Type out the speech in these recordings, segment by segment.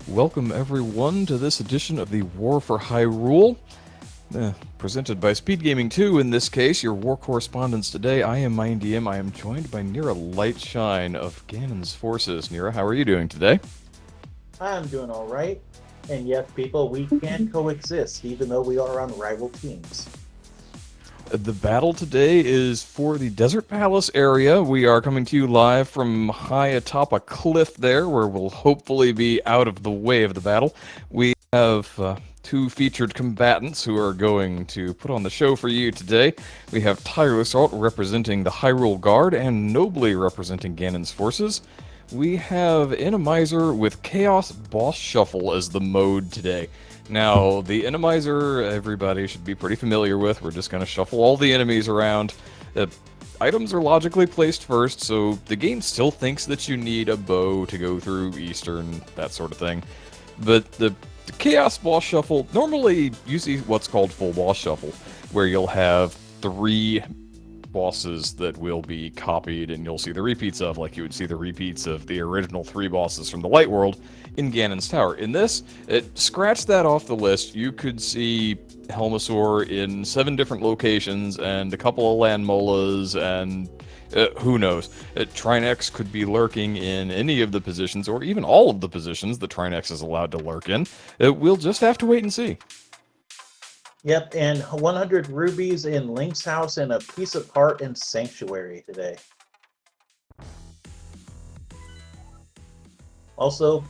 Welcome everyone to this edition of the War for Hyrule, presented by SpeedGaming 2 in this case, your war correspondents today. I am MindDM. I am joined by Nira Lightshine of Ganons Forces. Nira, how are you doing today? I'm doing all right. And yes, people, we can coexist even though we are on rival teams. The battle today is for the Desert Palace area. We are coming to you live from high atop a cliff there, where we'll hopefully be out of the way of the battle. We have two featured combatants who are going to put on the show for you today. We have TylerSalt representing the Hyrule Guard and Nobly representing Ganon's Forces. We have Enemizer with Chaos Boss Shuffle as the mode today. Now, the Enemizer, everybody should be pretty familiar with. We're just going to shuffle all the enemies around. Items are logically placed first, so the game still thinks that you need a bow to go through Eastern, that sort of thing. But the Chaos Boss Shuffle, normally you see what's called Full Boss Shuffle, where you'll have three bosses that will be copied and you'll see the repeats of, like you would see the repeats of the original three bosses from the Light World in Ganon's Tower. In this, it scratched that off the list. You could see Helmasaur in 7 different locations and a couple of Land Molas and who knows. Trinex could be lurking in any of the positions or even all of the positions that Trinex is allowed to lurk in. We'll just have to wait and see. Yep, and 100 rubies in Link's house and a piece of heart in Sanctuary today. Also,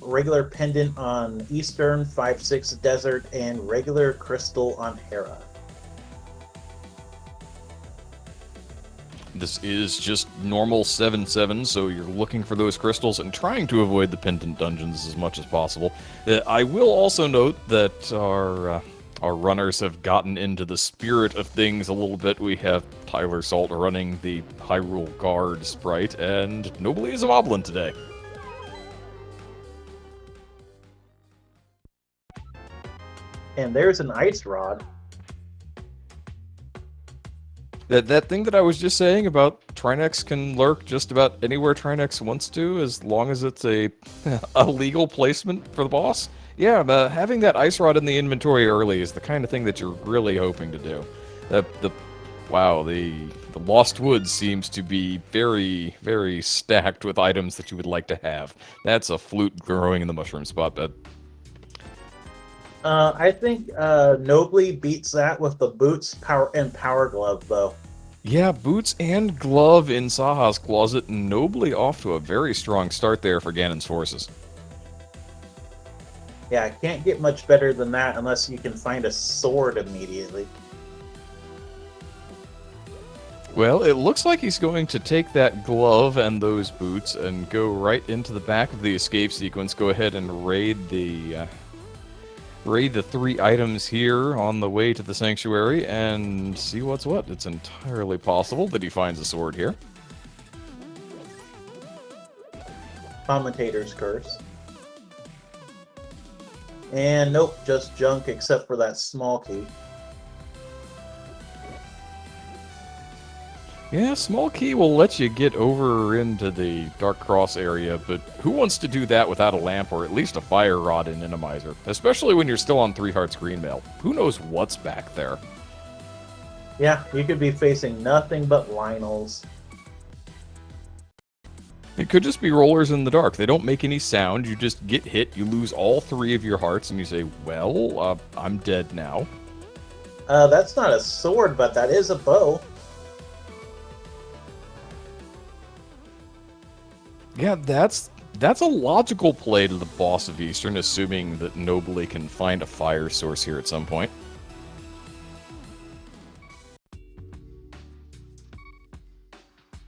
regular pendant on Eastern, 5-6 Desert, and regular crystal on Hera. This is just normal 7-7, so you're looking for those crystals and trying to avoid the pendant dungeons as much as possible. I will also note that our runners have gotten into the spirit of things a little bit. We have TylerSalt running the Hyrule Guard sprite, and nobly is a moblin today. And there's an ice rod. That thing that I was just saying about Trinex can lurk just about anywhere Trinex wants to, as long as it's a legal placement for the boss. Yeah, having that ice rod in the inventory early is the kind of thing that you're really hoping to do. Wow, the Lost Woods seems to be very, very stacked with items that you would like to have. That's a flute growing in the mushroom spot bed. I think Nobly beats that with the boots and power glove, though. Yeah, boots and glove in Saha's closet, nobly off to a very strong start there for Ganon's Forces. Yeah, I can't get much better than that unless you can find a sword immediately. Well, it looks like he's going to take that glove and those boots and go right into the back of the escape sequence. Go ahead and raid the 3 items here on the way to the sanctuary and see what's what. It's entirely possible that he finds a sword here. Commentator's Curse. And nope, just junk except for that small key. Yeah, small key will let you get over into the Dark Cross area, but who wants to do that without a lamp or at least a fire rod and Enemizer? Especially when you're still on 3 Hearts Greenmail. Who knows what's back there? Yeah, you could be facing nothing but Lionels. It could just be rollers in the dark. They don't make any sound. You just get hit, you lose all 3 of your hearts, and you say, well, I'm dead now. That's not a sword, but that is a bow. Yeah, that's a logical play to the boss of Eastern, assuming that Nobly can find a fire source here at some point.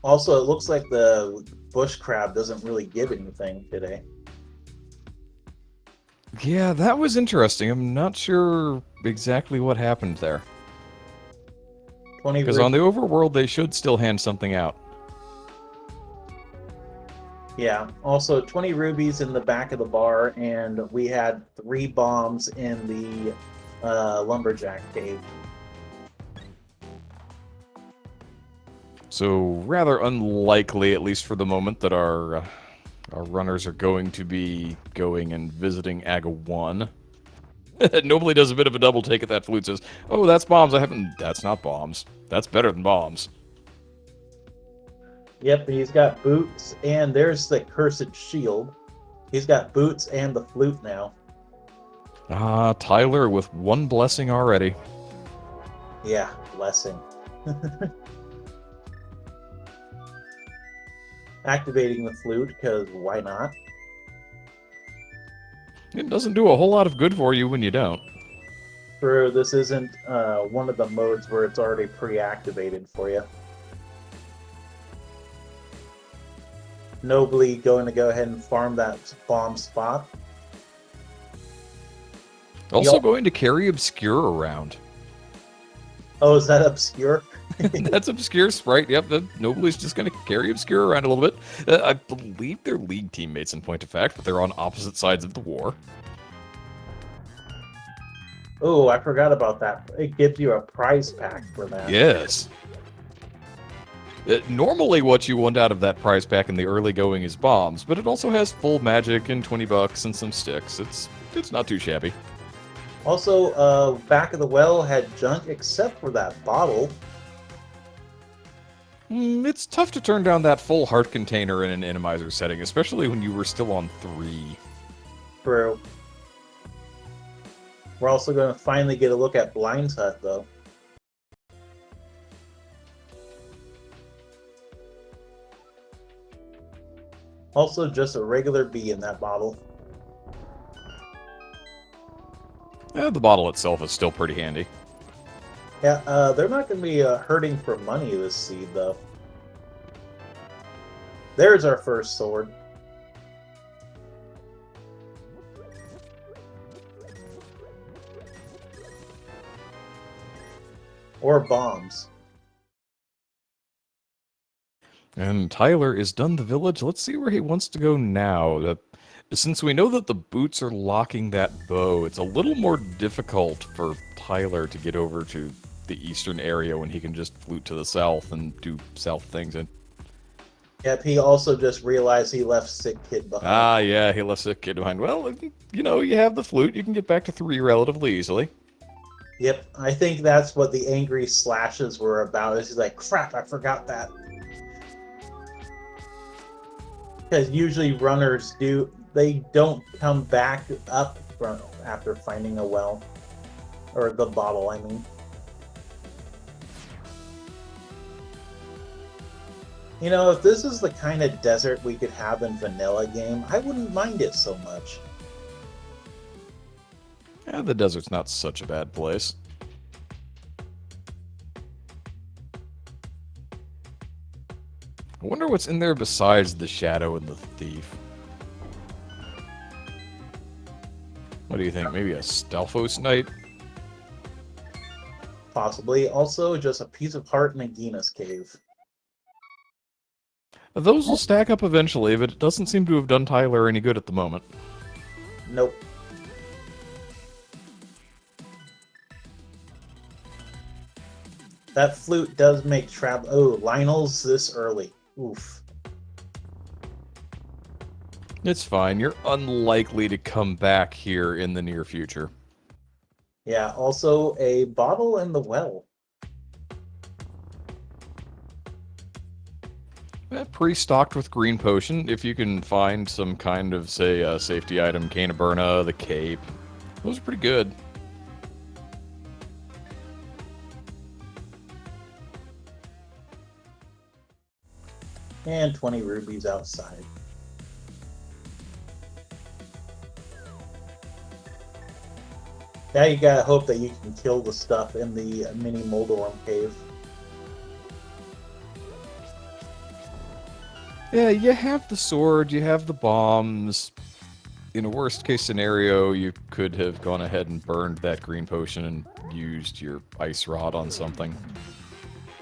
Also, it looks like the bush crab doesn't really give anything today. Yeah, that was interesting. I'm not sure exactly what happened there. Because on the overworld, they should still hand something out. Yeah, also 20 rubies in the back of the bar, and we had 3 bombs in the lumberjack cave. So rather unlikely, at least for the moment, that our Our runners are going to be going and visiting Aga 1. Nobly does a bit of a double take at that flute, says, "Oh, that's bombs. I haven't..." That's not bombs. That's better than bombs. Yep, he's got boots, and there's the cursed shield. He's got boots and the flute now. Ah, Tyler with one blessing already. Yeah, blessing. Activating the flute, because why not? It doesn't do a whole lot of good for you when you don't. For this isn't one of the modes where it's already pre-activated for you. Nobly going to go ahead and farm that bomb spot. Also going to carry Obscure around. Oh, is that Obscure? That's Obscure Sprite. Yep, Nobly's just going to carry Obscure around a little bit. I believe they're league teammates in point of fact, but they're on opposite sides of the war. Oh, I forgot about that. It gives you a prize pack for that. Yes. Normally what you want out of that prize pack in the early going is bombs, but it also has full magic and $20 and some sticks. It's not too shabby. Also, back of the well had junk except for that bottle. It's tough to turn down that full heart container in an Inimizer setting, especially when you were still on 3. True. We're also going to finally get a look at Blind's Hut, though. Also, just a regular bee in that bottle. The bottle itself is still pretty handy. Yeah, they're not going to be hurting for money this seed, though. There's our first sword. Or bombs. And Tyler is done the village. Let's see where he wants to go now. Since we know that the boots are locking that bow, it's a little more difficult for Tyler to get over to the eastern area when he can just flute to the south and do south things. Yep, he also just realized he left Sick Kid behind. Ah, yeah, he left Sick Kid behind. Well, you know, you have the flute. You can get back to 3 relatively easily. Yep, I think that's what the angry slashes were about. He's like, crap, I forgot that. Because usually runners they don't come back up from after finding a well. Or the bottle, I mean. You know, if this is the kind of desert we could have in vanilla game, I wouldn't mind it so much. Yeah, the desert's not such a bad place. I wonder what's in there besides the Shadow and the Thief. What do you think? Maybe a Stalfos Knight? Possibly. Also, just a piece of heart in a Gina's cave. Those will stack up eventually, but it doesn't seem to have done Tyler any good at the moment. Nope. That flute does make travel. Oh, Lionel's this early. Oof. It's fine. You're unlikely to come back here in the near future. Yeah, also a bottle in the well. Pre-stocked with green potion. If you can find some kind of, say, safety item, Cane of Burna, the cape. Those are pretty good. And 20 rubies outside. Now you gotta hope that you can kill the stuff in the mini Moldorm cave. Yeah, you have the sword, you have the bombs. In a worst case scenario, you could have gone ahead and burned that green potion and used your ice rod on something.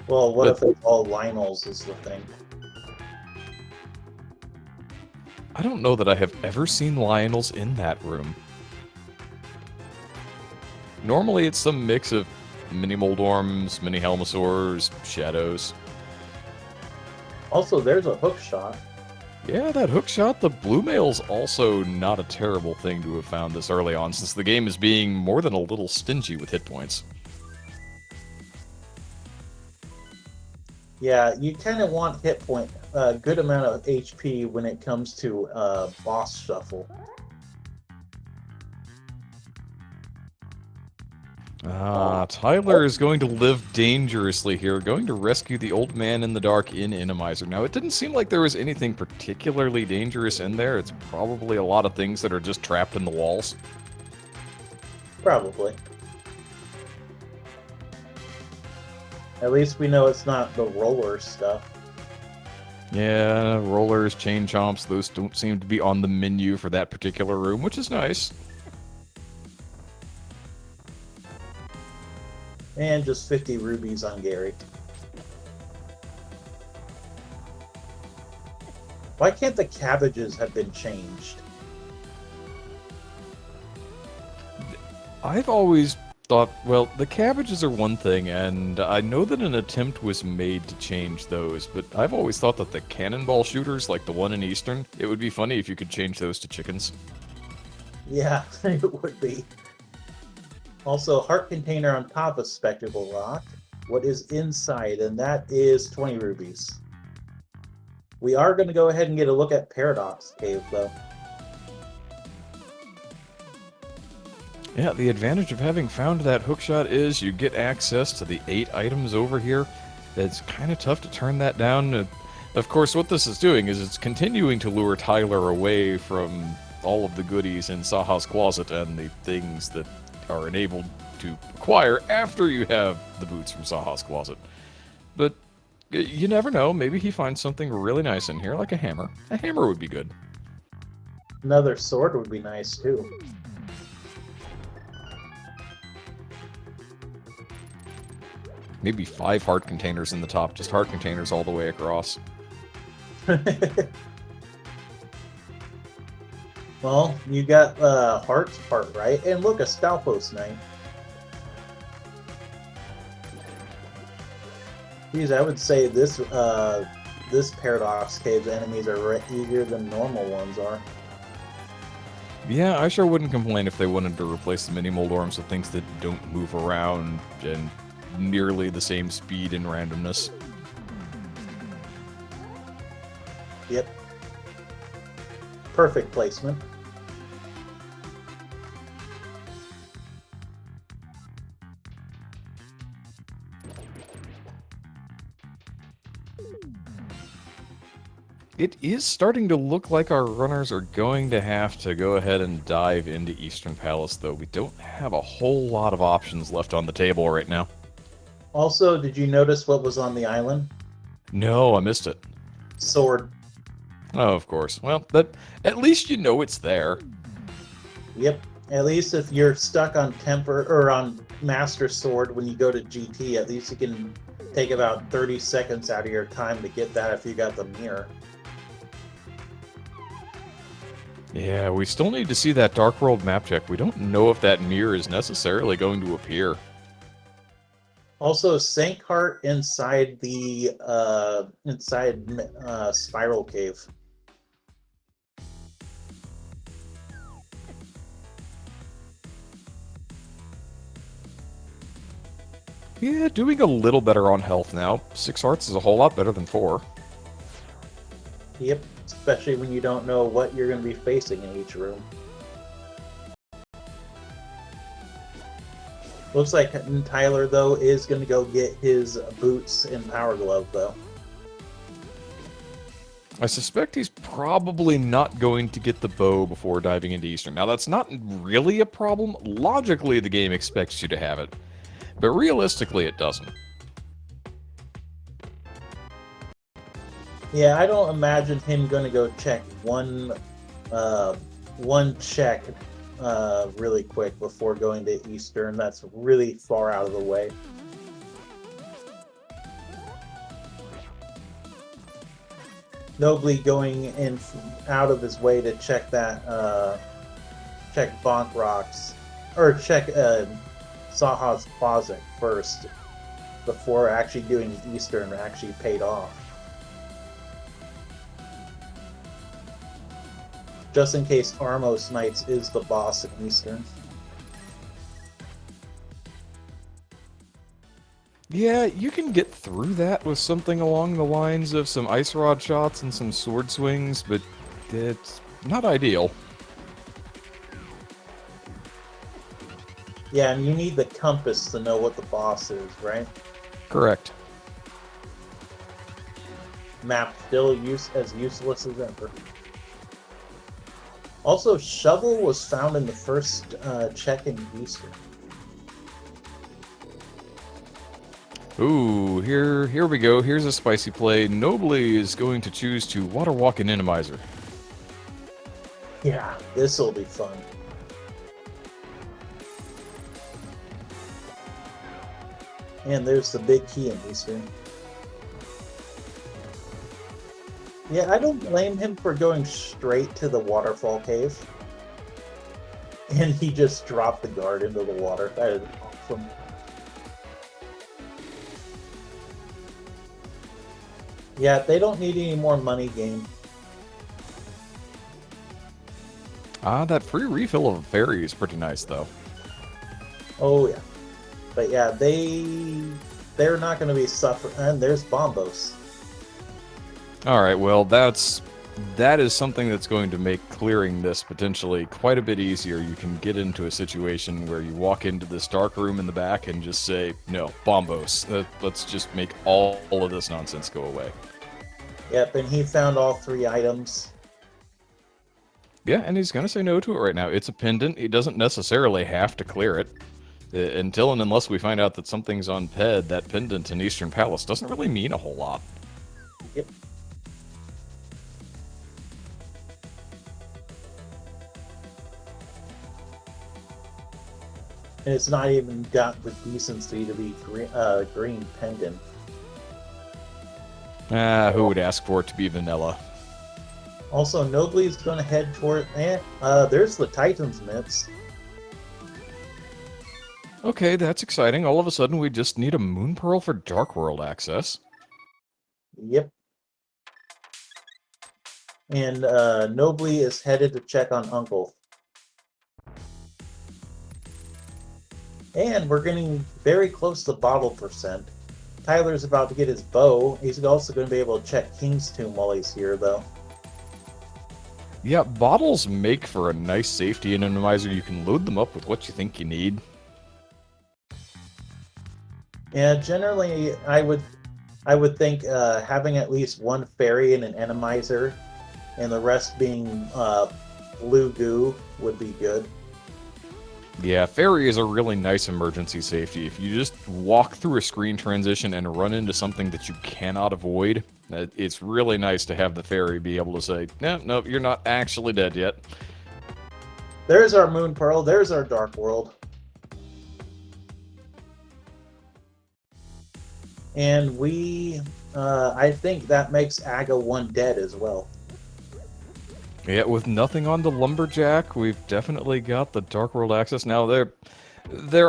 Well, what if it's all Lionel's is the thing? I don't know that I have ever seen Lionel's in that room. Normally it's some mix of mini Moldorms, mini Helmasaurs, Shadows. Also, there's a hook shot. Yeah, that hookshot, the blue mail's also not a terrible thing to have found this early on, since the game is being more than a little stingy with hit points. Yeah, you kind of want hit point, a good amount of HP when it comes to boss shuffle. Tyler is going to live dangerously here, going to rescue the old man in the dark in Innomizer. Now, it didn't seem like there was anything particularly dangerous in there. It's probably a lot of things that are just trapped in the walls. Probably. At least we know it's not the roller stuff. Yeah, rollers, chain chomps, those don't seem to be on the menu for that particular room, which is nice. And just 50 rubies on Gary. Why can't the cabbages have been changed? I've always thought, well, the cabbages are one thing, and I know that an attempt was made to change those, but I've always thought that the cannonball shooters, like the one in Eastern, it would be funny if you could change those to chickens. Yeah, it would be. Also, heart container on top of Spectacle Rock. What is inside? And that is 20 rubies. We are going to go ahead and get a look at Paradox Cave, though. Yeah, the advantage of having found that hookshot is you get access to the 8 items over here. It's kind of tough to turn that down. Of course, what this is doing is it's continuing to lure Tyler away from all of the goodies in Saha's closet and the things that are enabled to acquire after you have the boots from Saha's closet. But you never know, maybe he finds something really nice in here, like a hammer. A hammer would be good. Another sword would be nice, too. Maybe 5 heart containers in the top, just heart containers all the way across. Well, you got Heart's part right. And look, a Stalfos Knight. Geez, I would say this this Paradox Cave's enemies are easier than normal ones are. Yeah, I sure wouldn't complain if they wanted to replace the mini Moldorms with things that don't move around and nearly the same speed and randomness. Yep. Perfect placement. It is starting to look like our runners are going to have to go ahead and dive into Eastern Palace, though. We don't have a whole lot of options left on the table right now. Also, did you notice what was on the island? No, I missed it. Sword. Oh, of course. Well, at least you know it's there. Yep. At least if you're stuck on Temper or on Master Sword when you go to GT, at least you can take about 30 seconds out of your time to get that if you got the mirror. Yeah, we still need to see that Dark World map check. We don't know if that mirror is necessarily going to appear. Also, Sank Heart inside the Spiral Cave. Yeah, doing a little better on health now. 6 hearts is a whole lot better than 4. Yep, especially when you don't know what you're going to be facing in each room. Looks like Tyler, though, is going to go get his boots and power glove, though. I suspect he's probably not going to get the bow before diving into Eastern. Now, that's not really a problem. Logically, the game expects you to have it. But realistically, it doesn't. Yeah, I don't imagine him going to go check one check really quick before going to Eastern. That's really far out of the way. Nobly going in out of his way to check that check Bonk Rocks or check Saha's closet first before actually doing Eastern actually paid off. just in case Armos Knights is the boss in Eastern. Yeah, you can get through that with something along the lines of some ice rod shots and some sword swings, but it's not ideal. Yeah, and you need the compass to know what the boss is, right? Correct. Map still as useless as ever. Also, shovel was found in the first check in Eastern. Ooh, here we go. Here's a spicy play. Nobly is going to choose to water walk an Enemizer. Yeah, this'll be fun. And there's the big key in Eastern. Yeah, I don't blame him for going straight to the waterfall cave. And he just dropped the guard into the water. That is awesome. Yeah, they don't need any more money game. That free refill of a fairy is pretty nice, though. Oh yeah. But yeah, they're not going to be suffering. And there's Bombos. Alright, well, that is something that's going to make clearing this potentially quite a bit easier. You can get into a situation where you walk into this dark room in the back and just say, no, Bombos. Let's just make all of this nonsense go away. Yep, and he found all 3 items. Yeah, and he's going to say no to it right now. It's a pendant. He doesn't necessarily have to clear it. Until and unless we find out that something's on Ped, that pendant in Eastern Palace doesn't really mean a whole lot. Yep. And it's not even got the decency to be green pendant. Who would ask for it to be vanilla? Also, Nobly's going to head toward... there's the Titan's mitts. Okay, that's exciting. All of a sudden, we just need a Moon Pearl for Dark World access. Yep. And Nobly is headed to check on Uncle. And we're getting very close to bottle percent. Tyler's about to get his bow. He's also going to be able to check King's Tomb while he's here, though. Yeah, bottles make for a nice safety anonymizer. You can load them up with what you think you need. Yeah, generally, I would think having at least one fairy and an anonymizer, and the rest being blue goo would be good. Yeah, fairy is a really nice emergency safety. If you just walk through a screen transition and run into something that you cannot avoid, it's really nice to have the fairy be able to say, no, you're not actually dead yet. There's our Moon Pearl. There's our Dark World. And I think that makes Aga 1 dead as well. Yeah, with nothing on the Lumberjack, we've definitely got the Dark World access. Now, there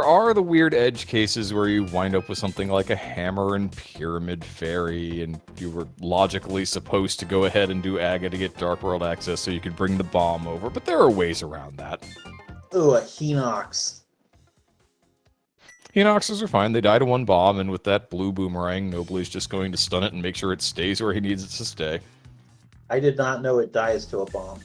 are the weird edge cases where you wind up with something like a Hammer and Pyramid Fairy, and you were logically supposed to go ahead and do Aga to get Dark World access so you could bring the bomb over, but there are ways around that. Ooh, a Hinox. Hinoxes are fine. They die to 1 bomb, and with that blue boomerang, Nobly's just going to stun it and make sure it stays where he needs it to stay. I did not know it dies to a bomb.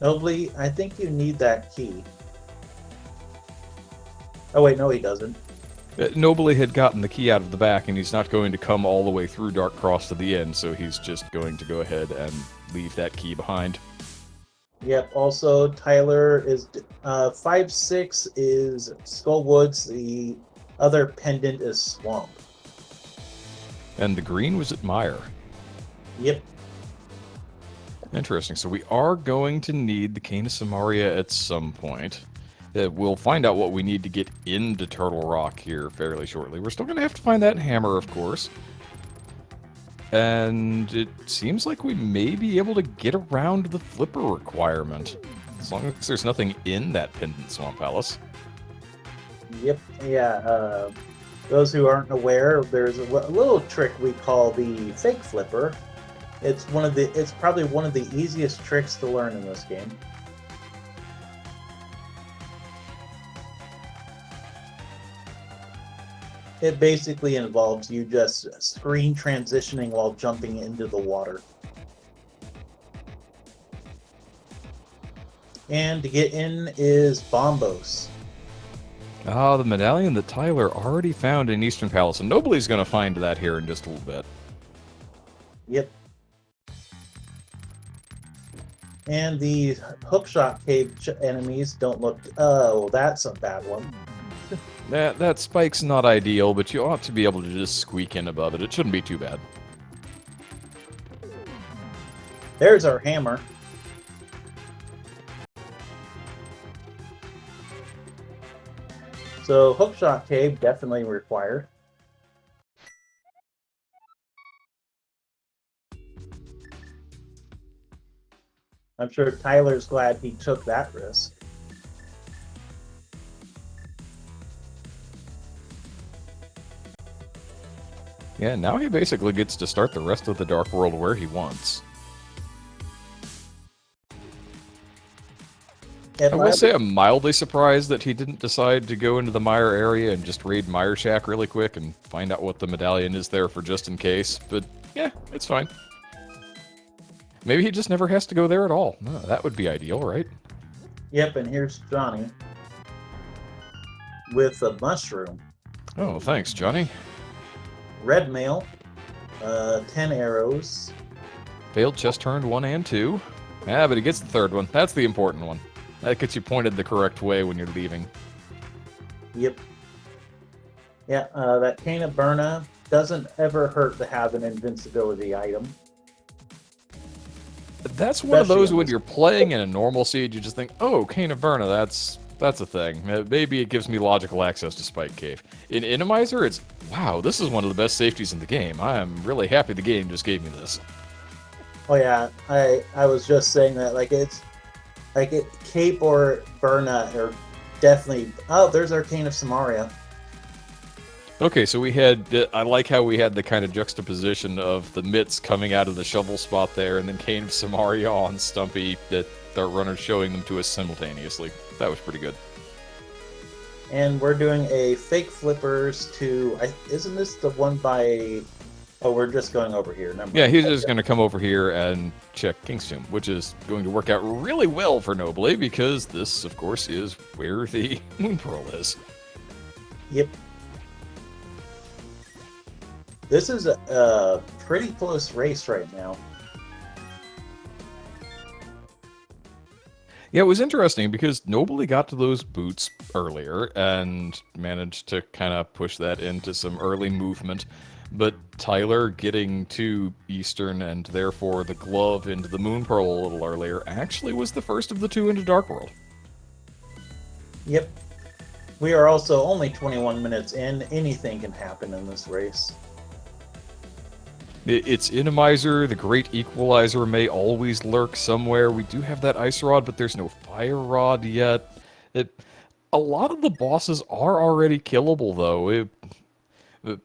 Nobly, I think you need that key. Oh wait, no he doesn't. Nobly had gotten the key out of the back, and he's not going to come all the way through Dark Cross to the end, so he's just going to go ahead and leave that key behind. Yep, also Tyler is 5-6 is Skullwoods, the other pendant is Swamp. And the green was at Mire. Yep. Interesting. So we are going to need the Cane of Samaria at some point. We'll find out what we need to get into Turtle Rock here fairly shortly. We're still going to have to find that hammer, of course. And it seems like we may be able to get around the flipper requirement. As long as there's nothing in that pendant Swamp Palace. Yep, yeah, Those who aren't aware, there's a little trick we call the fake flipper. It's probably one of the easiest tricks to learn in this game. It basically involves you just screen transitioning while jumping into the water. And to get in is Bombos. Ah, the medallion that Tyler already found in Eastern Palace, and nobody's going to find that here in just a little bit. Yep. And the hookshot cave enemies don't look... Oh, that's a bad one. That spike's not ideal, but you ought to be able to just squeak in above it. It shouldn't be too bad. There's our hammer. So hookshot cave definitely required. I'm sure Tyler's glad he took that risk. Yeah, now he basically gets to start the rest of the Dark World where he wants. I will say I'm mildly surprised that he didn't decide to go into the Mire area and just raid Mire Shack really quick and find out what the medallion is there for just in case, but yeah, it's fine. Maybe he just never has to go there at all. No, that would be ideal, right? Yep, and here's Johnny with a mushroom. Oh, thanks, Johnny. Red mail, 10 arrows. Failed chest turned 1 and 2. Yeah, but he gets the third one. That's the important one. That gets you pointed the correct way when you're leaving. Yep. Yeah, that Cane of Burna doesn't ever hurt to have an invincibility item. That's one of those when you're playing in a normal siege, you just think, oh, Cane of Burna, that's a thing. Maybe it gives me logical access to Spike Cave. In Inimizer, it's, wow, this is one of the best safeties in the game. I am really happy the game just gave me this. Oh yeah, I was just saying that, Cape or Burna are definitely... Oh, there's our Cane of Samaria. Okay, so we had, I like how we had the kind of juxtaposition of the mitts coming out of the shovel spot there, and then Cane of Samaria on Stumpy, that the runner's showing them to us simultaneously. That was pretty good. And we're doing a fake flippers to... isn't this the one by... Oh, we're just going over here. Yeah, he's just going to come over here and check King's Tomb, which is going to work out really well for Nobly, because this, of course, is where the Moon Pearl is. Yep. This is a pretty close race right now. Yeah, it was interesting because Nobly got to those boots earlier and managed to kind of push that into some early movement. But Tyler getting to Eastern and therefore the glove into the Moon Pearl a little earlier actually was the first of the two into Dark World. Yep. We are also only 21 minutes in. Anything can happen in this race. It's Inimizer, the Great Equalizer may always lurk somewhere. We do have that Ice Rod, but there's no Fire Rod yet. A lot of the bosses are already killable, though.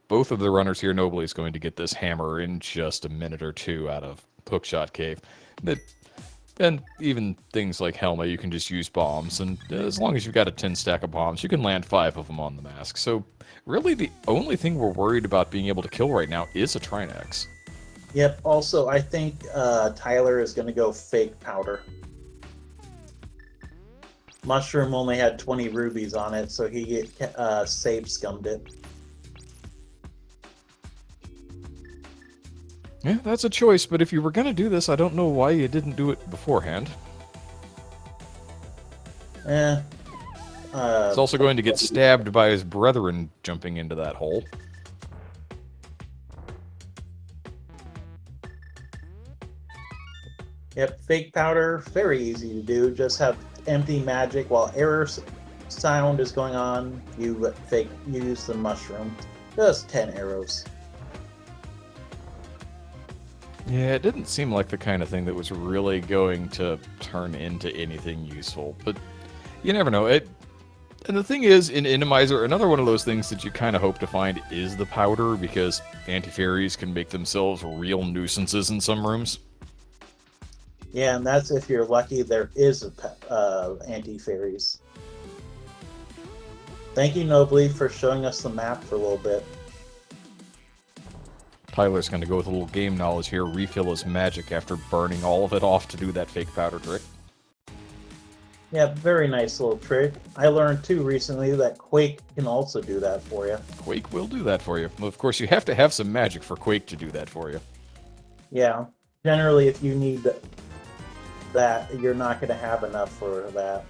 Both of the runners here, Nobly is going to get this hammer in just a minute or two out of Hookshot Cave. And even things like Helma, you can just use bombs, and as long as you've got a 10 stack of bombs, you can land 5 of them on the mask. So really the only thing we're worried about being able to kill right now is a Trinex. Yep, also I think Tyler is going to go fake powder. Mushroom only had 20 rubies on it, so he save scummed it. Yeah, that's a choice, but if you were going to do this, I don't know why you didn't do it beforehand. He's also going to get stabbed by his brethren jumping into that hole. Yep, fake powder, very easy to do. Just have empty magic while error sound is going on. You use the mushroom. Just 10 arrows. Yeah, it didn't seem like the kind of thing that was really going to turn into anything useful, but you never know. At And the thing is, in Inimizer, another one of those things that you kind of hope to find is the powder, because anti-fairies can make themselves real nuisances in some rooms. Yeah, and that's if you're lucky there is a anti-fairies. Thank you, Nobly, for showing us the map for a little bit. Tyler's going to go with a little game knowledge here, refill his magic after burning all of it off to do that fake powder trick. Yeah, very nice little trick. I learned too recently that Quake can also do that for you. Quake will do that for you. Well, of course, you have to have some magic for Quake to do that for you. Yeah, generally if you need that, you're not going to have enough for that.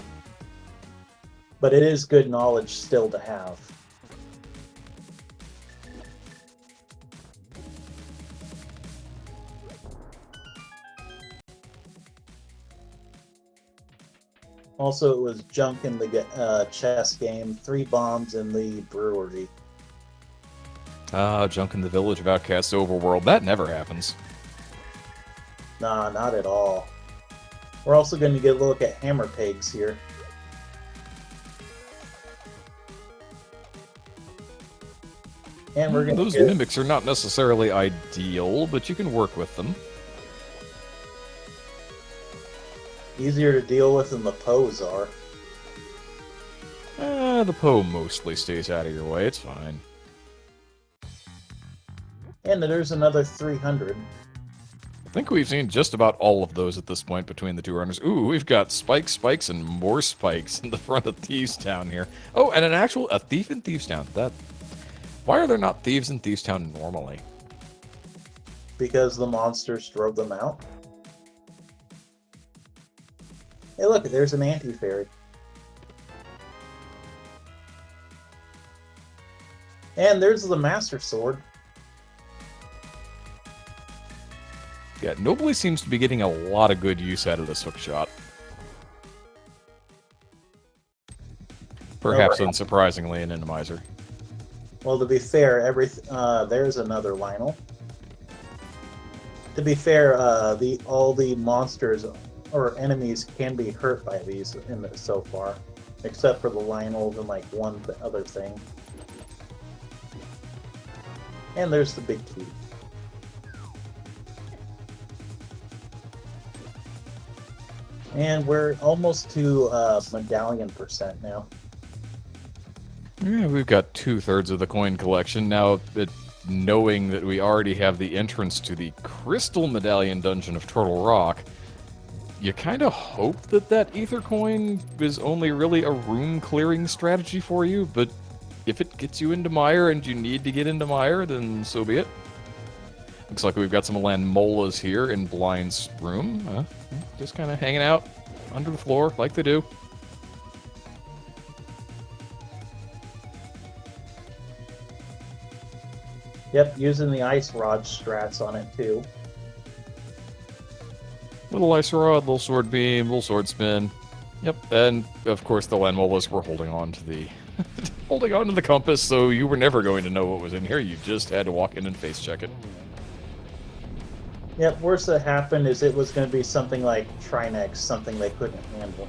But it is good knowledge still to have. Also, it was junk in the chess game, 3 bombs in the brewery. Ah, junk in the village of Outcast Overworld. That never happens. Nah, not at all. We're also going to get a look at hammer pegs here. And we're going to Those mimics are not necessarily ideal, but you can work with them. Easier to deal with than the Poes are. The Poe mostly stays out of your way. It's fine. And there's another 300. I think we've seen just about all of those at this point between the two runners. Ooh, we've got spikes, and more spikes in the front of Thieves Town here. Oh, and a thief in Thieves Town. Why are there not thieves in Thieves Town normally? Because the monsters drove them out. Hey, look, there's an anti-fairy. And there's the Master Sword. Yeah, Nobly seems to be getting a lot of good use out of this hook shot. Perhaps unsurprisingly, an Inimizer. Well, to be fair, there's another Lionel. To be fair, all the monsters or enemies can be hurt by these so far, except for the Lionels and like one other thing. And there's the big key. And we're almost to medallion percent now. Yeah, we've got 2/3 of the coin collection. Now, knowing that we already have the entrance to the Crystal Medallion Dungeon of Turtle Rock, you kind of hope that Ether Coin is only really a room-clearing strategy for you, but if it gets you into Mire and you need to get into Mire, then so be it. Looks like we've got some Landmolas here in Blind's room. Just kind of hanging out under the floor like they do. Yep, using the ice rod strats on it too. Little ice rod, little sword beam, little sword spin. Yep, and of course the Landmolas were holding on to the holding on to the compass, so you were never going to know what was in here. You just had to walk in and face check it. Yep, worst that happened is it was going to be something like Trinex, something they couldn't handle.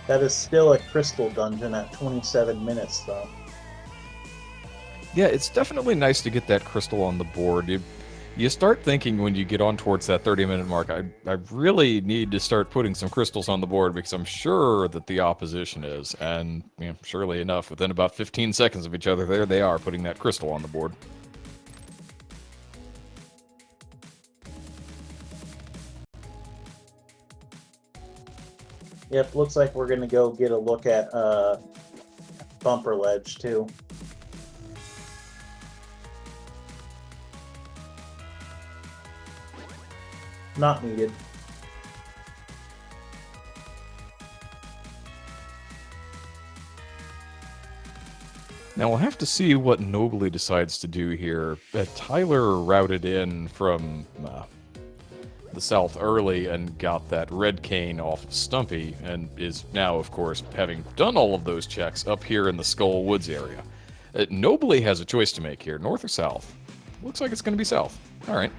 That is still a crystal dungeon at 27 minutes, though. Yeah, it's definitely nice to get that crystal on the board. You start thinking when you get on towards that 30-minute mark, I really need to start putting some crystals on the board because I'm sure that the opposition is. And surely enough, within about 15 seconds of each other, there they are putting that crystal on the board. Yep, looks like we're going to go get a look at Bumper Ledge, too. Not needed. Now we'll have to see what Nobly decides to do here. Tyler routed in from the south early and got that red cane off of Stumpy, and is now, of course, having done all of those checks up here in the Skull Woods area. Nobly has a choice to make here, north or south. Looks like it's going to be south. All right.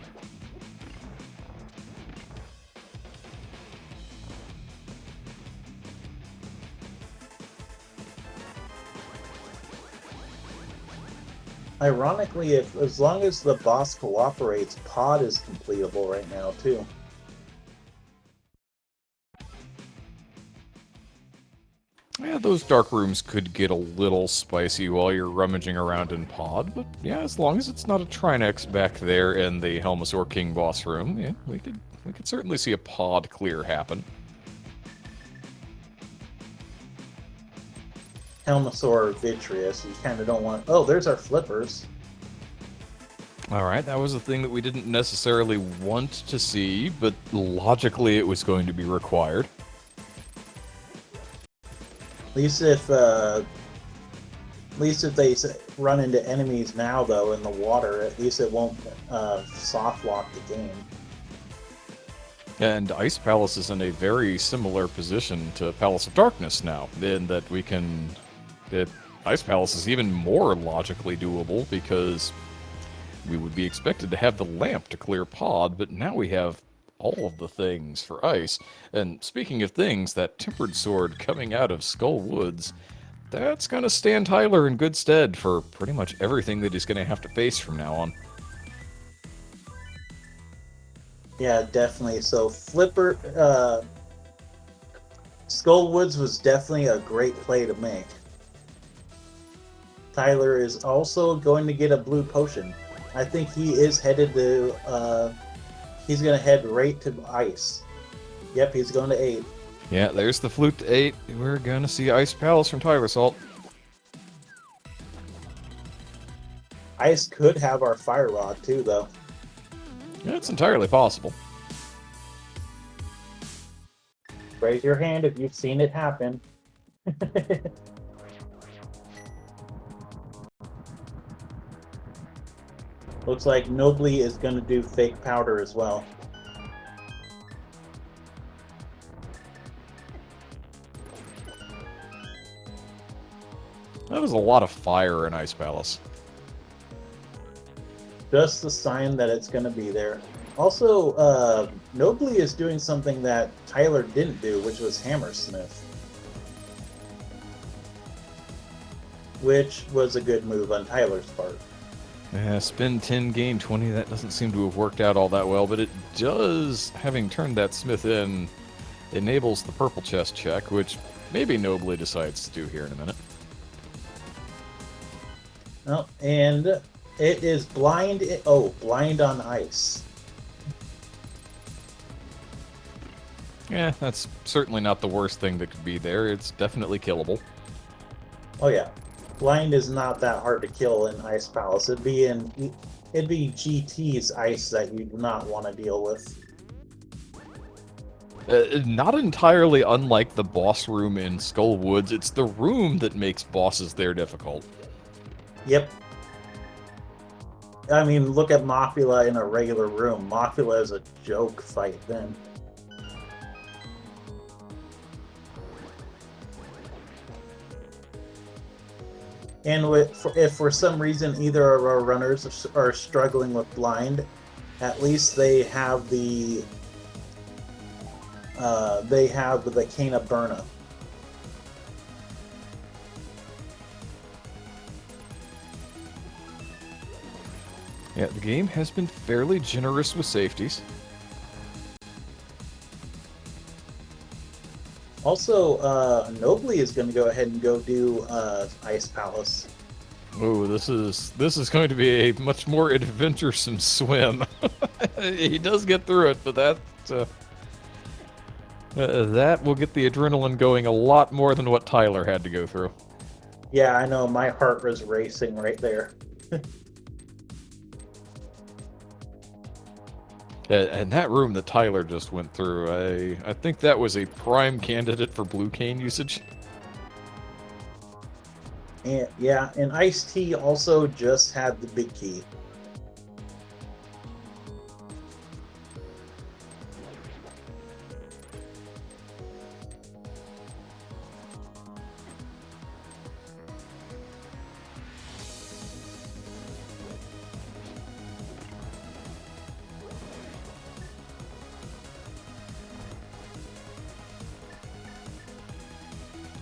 Ironically, if as long as the boss cooperates, Pod is completable right now too. Yeah, those dark rooms could get a little spicy while you're rummaging around in Pod, but yeah, as long as it's not a Trinex back there in the Helmasaur King boss room, yeah, we could certainly see a Pod clear happen. Helmasaur Vitreous, you kind of don't want... Oh, there's our flippers. Alright, that was a thing that we didn't necessarily want to see, but logically it was going to be required. At least if they run into enemies now, though, in the water, at least it won't soft lock the game. And Ice Palace is in a very similar position to Palace of Darkness now, in that we can... Ice Palace is even more logically doable, because we would be expected to have the lamp to clear Pod, but now we have all of the things for Ice. And speaking of things, that Tempered Sword coming out of Skull Woods, that's going to stand Tyler in good stead for pretty much everything that he's going to have to face from now on. Yeah, definitely. So Flipper... Skull Woods was definitely a great play to make. Tyler is also going to get a blue potion. I think he is headed to... he's going to head right to Ice. Yep, he's going to 8. Yeah, there's the flute to 8. We're going to see Ice Palace from TylerSalt. Ice could have our Fire Rod too, though. Yeah, it's entirely possible. Raise your hand if you've seen it happen. Looks like Nobly is going to do fake powder as well. That was a lot of fire in Ice Palace. Just the sign that it's going to be there. Also, Nobly is doing something that Tyler didn't do, which was Hammersmith. Which was a good move on Tyler's part. Yeah, spend 10, gain 20, that doesn't seem to have worked out all that well, but it does, having turned that smith in, enables the purple chest check, which maybe Nobly decides to do here in a minute. Oh, and it is blind. Blind on ice. Yeah, that's certainly not the worst thing that could be there. It's definitely killable. Oh yeah, blind is not that hard to kill in Ice Palace. It'd be GT's ice that you'd not want to deal with. Not entirely unlike the boss room in Skull Woods. It's the room that makes bosses there difficult. Yep. I mean, look at Mothula in a regular room. Mothula is a joke fight then. And if for some reason either of our runners are struggling with blind, at least they have the Vacana Burna. Yeah, the game has been fairly generous with safeties. Also, Nobly is going to go ahead and go do Ice Palace. Oh, this is going to be a much more adventuresome swim. He does get through it, but that will get the adrenaline going a lot more than what Tyler had to go through. Yeah, I know. My heart was racing right there. And that room that Tyler just went through, I think that was a prime candidate for blue cane usage. And yeah, and Ice-T also just had the big key.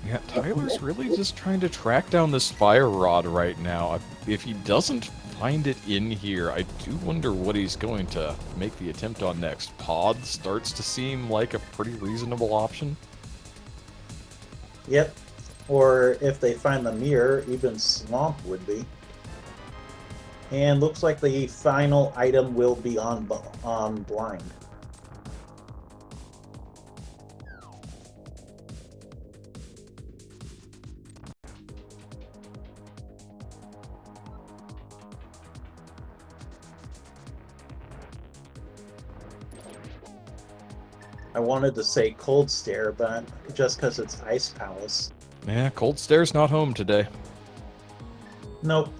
Yeah, Tyler's really just trying to track down this fire rod right now. If he doesn't find it in here. I do wonder what he's going to make the attempt on next. Pod starts to seem like a pretty reasonable option. Yep. Or if they find the mirror, even Swamp would be. And looks like the final item will be on Blind. I wanted to say Cold Stare, but just because it's Ice Palace. Yeah, Cold Stare's not home today. Nope.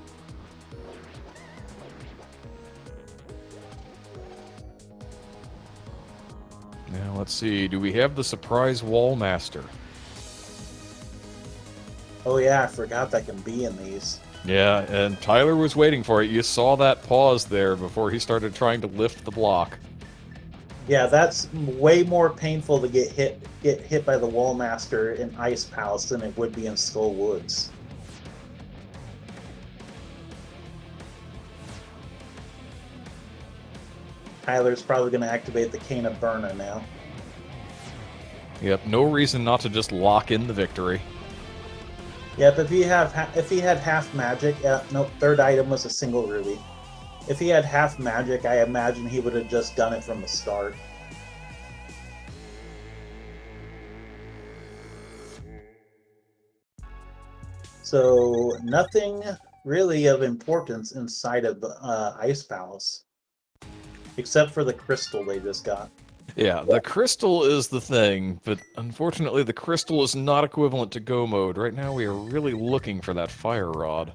Now, let's see. Do we have the surprise wall master? Oh yeah, I forgot that can be in these. Yeah, and Tyler was waiting for it. You saw that pause there before he started trying to lift the block. Yeah, that's way more painful to get hit by the Wall Master in Ice Palace than it would be in Skull Woods. Tyler's probably going to activate the Cane of Burna now. Yep, no reason not to just lock in the victory. Yep, if he had half magic, nope, third item was a single ruby. If he had half magic, I imagine he would have just done it from the start. So nothing really of importance inside of Ice Palace, except for the crystal they just got. Yeah, the crystal is the thing, but unfortunately the crystal is not equivalent to go mode. Right now we are really looking for that fire rod.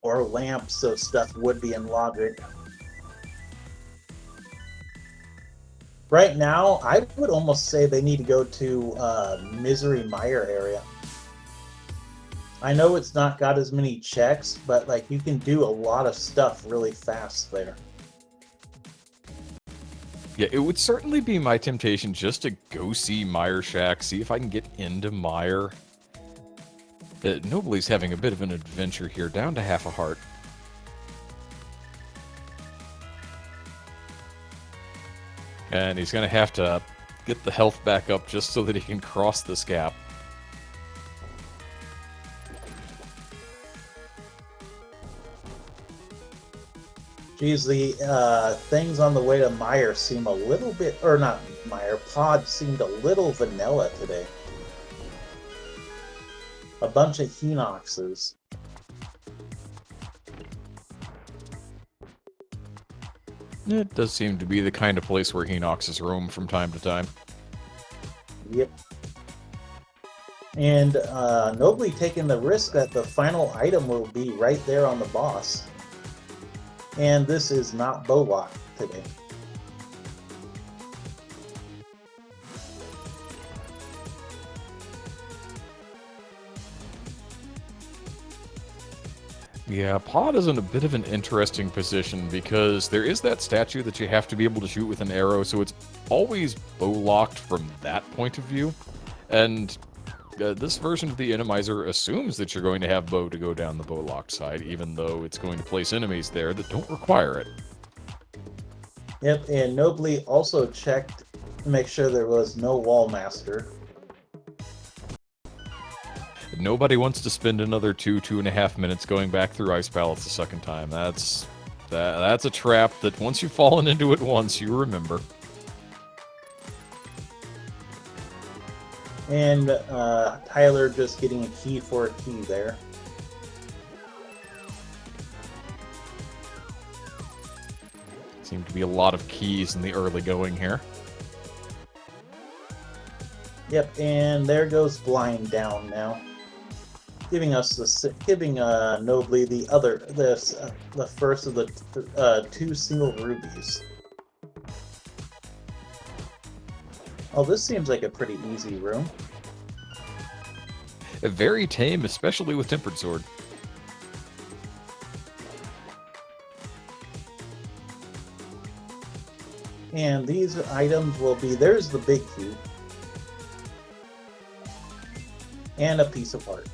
Or lamps, so stuff would be in logic. Right now, I would almost say they need to go to Misery Mire area. I know it's not got as many checks, but like you can do a lot of stuff really fast there. Yeah, it would certainly be my temptation just to go see Mire Shack, see if I can get into Mire. Nobly's having a bit of an adventure here, down to half a heart. And he's going to have to get the health back up just so that he can cross this gap. Geez, the things on the way to Mire seem a little bit, or not Mire, Pod seemed a little vanilla today. A bunch of Hinoxes. It does seem to be the kind of place where Hinoxes roam from time to time. Yep. And nobly taking the risk that the final item will be right there on the boss. And this is not Bowlock today. Yeah, Pod is in a bit of an interesting position because there is that statue that you have to be able to shoot with an arrow, so it's always bow-locked from that point of view. And this version of the Enemizer assumes that you're going to have bow to go down the bow-locked side, even though it's going to place enemies there that don't require it. Yep, and nobly also checked to make sure there was no Wall Master. Nobody wants to spend another 2.5 minutes going back through Ice Palace a second time. That's a trap that once you've fallen into it once, you remember. And Tyler just getting a key for a key there. Seem to be a lot of keys in the early going here. Yep, and there goes Blind down now, giving nobly the first of the 2 single rubies. Oh, this seems like a pretty easy room. Very tame, especially with Tempered Sword. And these items will be, there's the big cube. And a piece of art.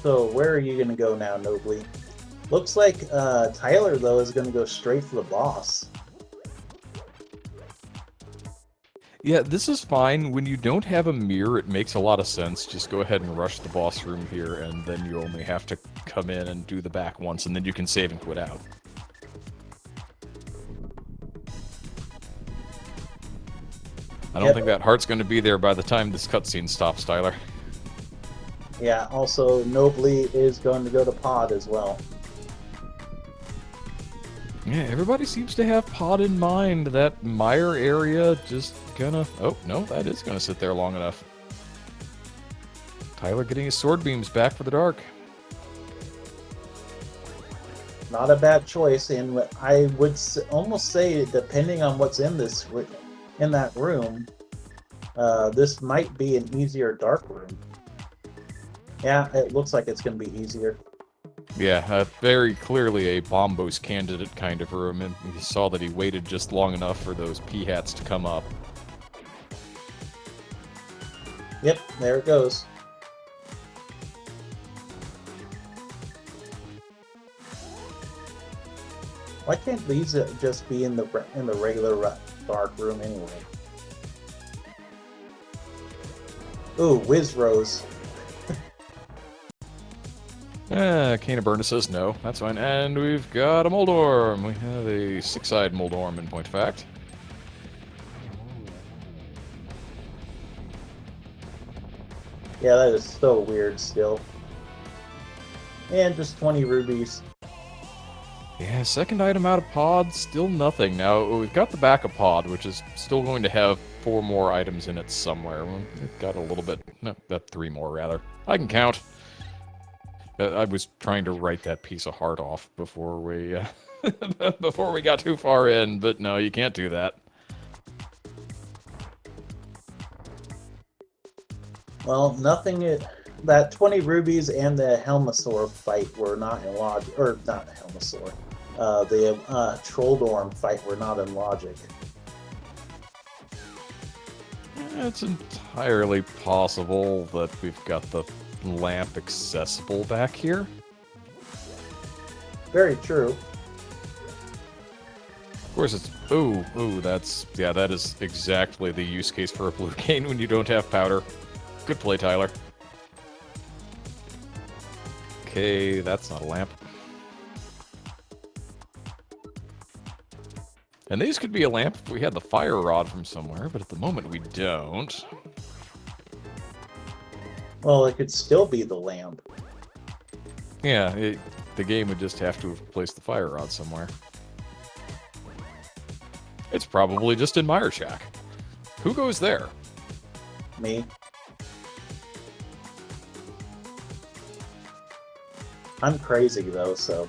So where are you going to go now, Nobly? Looks like Tyler, though, is going to go straight for the boss. Yeah, this is fine. When you don't have a mirror, it makes a lot of sense. Just go ahead and rush the boss room here, and then you only have to come in and do the back once, and then you can save and quit out. I don't think that heart's going to be there by the time this cutscene stops, Tyler. Yeah, also, Nobly is going to go to Pod as well. Yeah, everybody seems to have Pod in mind. That mire area just gonna... Oh, no, that is gonna sit there long enough. Tyler getting his sword beams back for the dark. Not a bad choice, and I would almost say, depending on what's in that room, this might be an easier dark room. Yeah, it looks like it's going to be easier. Yeah, very clearly a Bombos candidate kind of room, and you saw that he waited just long enough for those P-hats to come up. Yep, there it goes. Why can't these just be in the regular dark room anyway? Ooh, Wiz Rose. Canaburna says no. That's fine. And we've got a Moldorm. We have a six-eyed Moldorm in point of fact. Yeah, that is so weird still. And just 20 rubies. Yeah, second item out of pod, still nothing. Now, we've got the backup pod, which is still going to have 4 more items in it somewhere. We've got a little bit... No, 3 more, rather. I can count. I was trying to write that piece of heart off before we before we got too far in, but no, you can't do that. Well, nothing. That 20 rubies and the Helmasaur fight were not in logic, or not Helmasaur. The Trolldorm fight were not in logic. It's entirely possible that we've got the lamp accessible back here. Very true. Of course, it's... Ooh, that's... Yeah, that is exactly the use case for a blue cane when you don't have powder. Good play, Tyler. Okay, that's not a lamp. And these could be a lamp if we had the fire rod from somewhere, but at the moment we don't. Well, it could still be the lamp. Yeah, the game would just have to have placed the fire rod somewhere. It's probably just in Mire Shack. Who goes there? Me. I'm crazy, though, so...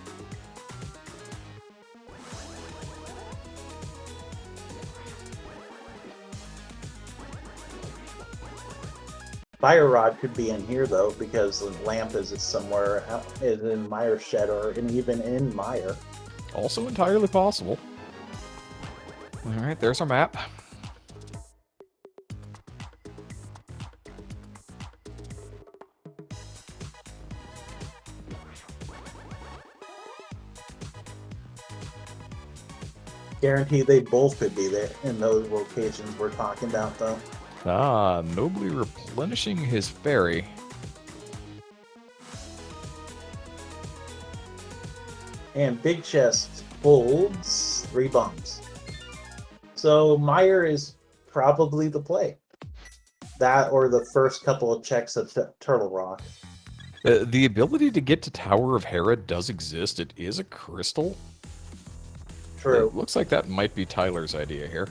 Fire rod could be in here, though, because the lamp is somewhere is in Mire Shed or even in Mire. Also entirely possible. Alright, there's our map. Guarantee they both could be there in those locations we're talking about, though. Ah, nobly replenishing his ferry. And Big Chest holds 3 bombs. So Mire is probably the play. That or the first couple of checks of Turtle Rock. The ability to get to Tower of Hera does exist. It is a crystal. True. It looks like that might be Tyler's idea here.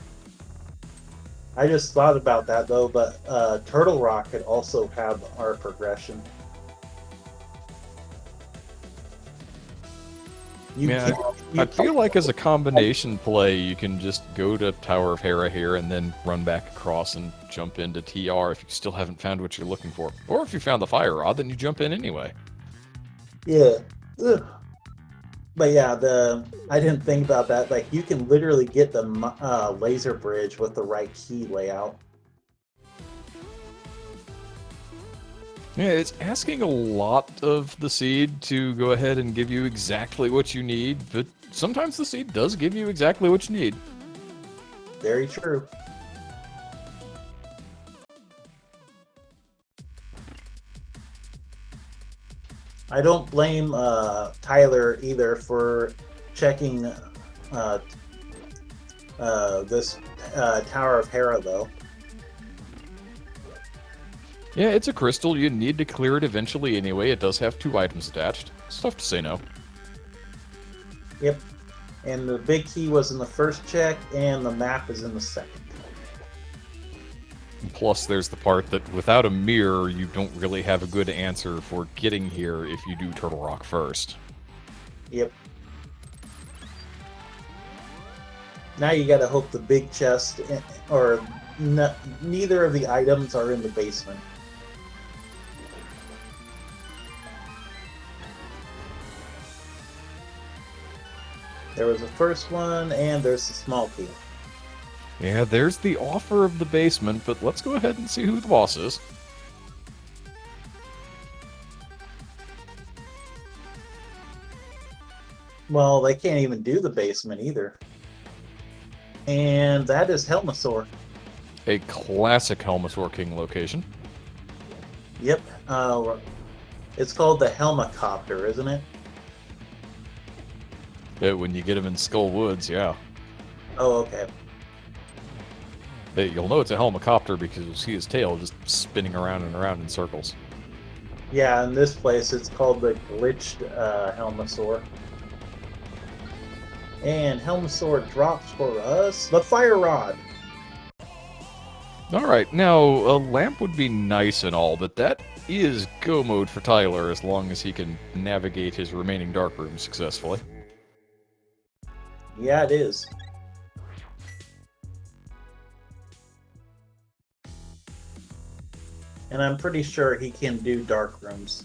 I just thought about that, though, but Turtle Rock could also have our progression. I feel like as a combination play, you can just go to Tower of Hera here and then run back across and jump into TR if you still haven't found what you're looking for. Or if you found the fire rod, then you jump in anyway. Yeah. Ugh. But yeah, I didn't think about that. Like, you can literally get the laser bridge with the right key layout. Yeah, it's asking a lot of the seed to go ahead and give you exactly what you need, but sometimes the seed does give you exactly what you need. Very true. I don't blame Tyler either for checking this Tower of Hera, though. Yeah, it's a crystal. You need to clear it eventually anyway. It does have 2 items attached. It's tough to say no. Yep. And the big key was in the first check, and the map is in the second. Plus, there's the part that without a mirror, you don't really have a good answer for getting here if you do Turtle Rock first. Yep. Now you gotta hope the big chest, or neither of the items are in the basement. There was the first one, and there's the small key. Yeah, there's the offer of the basement, but let's go ahead and see who the boss is. Well, they can't even do the basement either. And that is Helmasaur. A classic Helmasaur King location. Yep. It's called the Helmacopter, isn't it? When you get him in Skull Woods, yeah. Oh, okay. You'll know it's a Helmacopter because you'll see his tail just spinning around and around in circles. Yeah, in this place it's called the Glitched Helmasaur. And Helmasaur drops for us the Fire Rod. Alright, now, a lamp would be nice and all, but that is go mode for Tyler as long as he can navigate his remaining dark rooms successfully. Yeah, it is. And I'm pretty sure he can do dark rooms.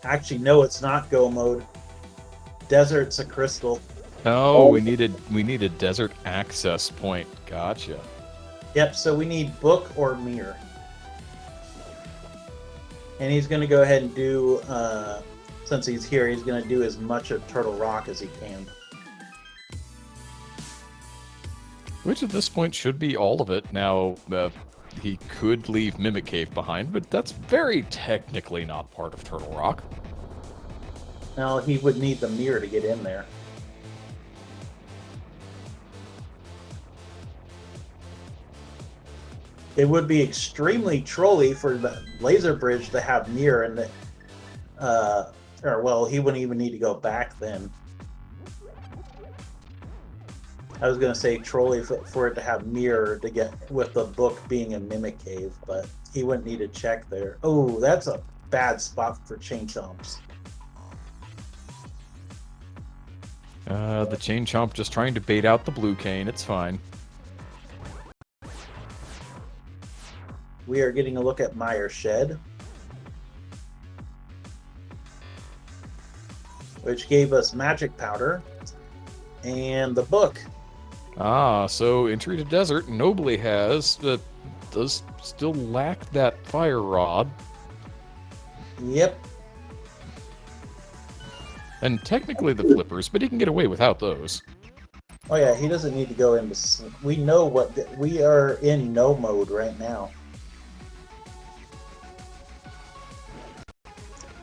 Actually, no, it's not go mode. Desert's a crystal. Oh, we need a desert access point. Gotcha. Yep, so we need book or mirror. And he's going to go ahead and do, since he's here, he's going to do as much of Turtle Rock as he can. Which at this point should be all of it. Now, he could leave Mimic Cave behind, but that's very technically not part of Turtle Rock. Now, he would need the mirror to get in there. It would be extremely trolly for the laser bridge to have mirror and or well, he wouldn't even need to go back then. I was going to say trolly for it to have mirror to get with the book being a Mimic Cave, but he wouldn't need to check there. Oh, that's a bad spot for chain chomps. The Chain Chomp just trying to bait out the Blue Cane. It's fine. We are getting a look at Meyer Shed, which gave us magic powder and the book. Ah, so entry to desert nobly has, does still lack that fire rod. Yep. And technically the flippers, but he can get away without those. Oh yeah, he doesn't need to go into. We know what we are in no mode right now.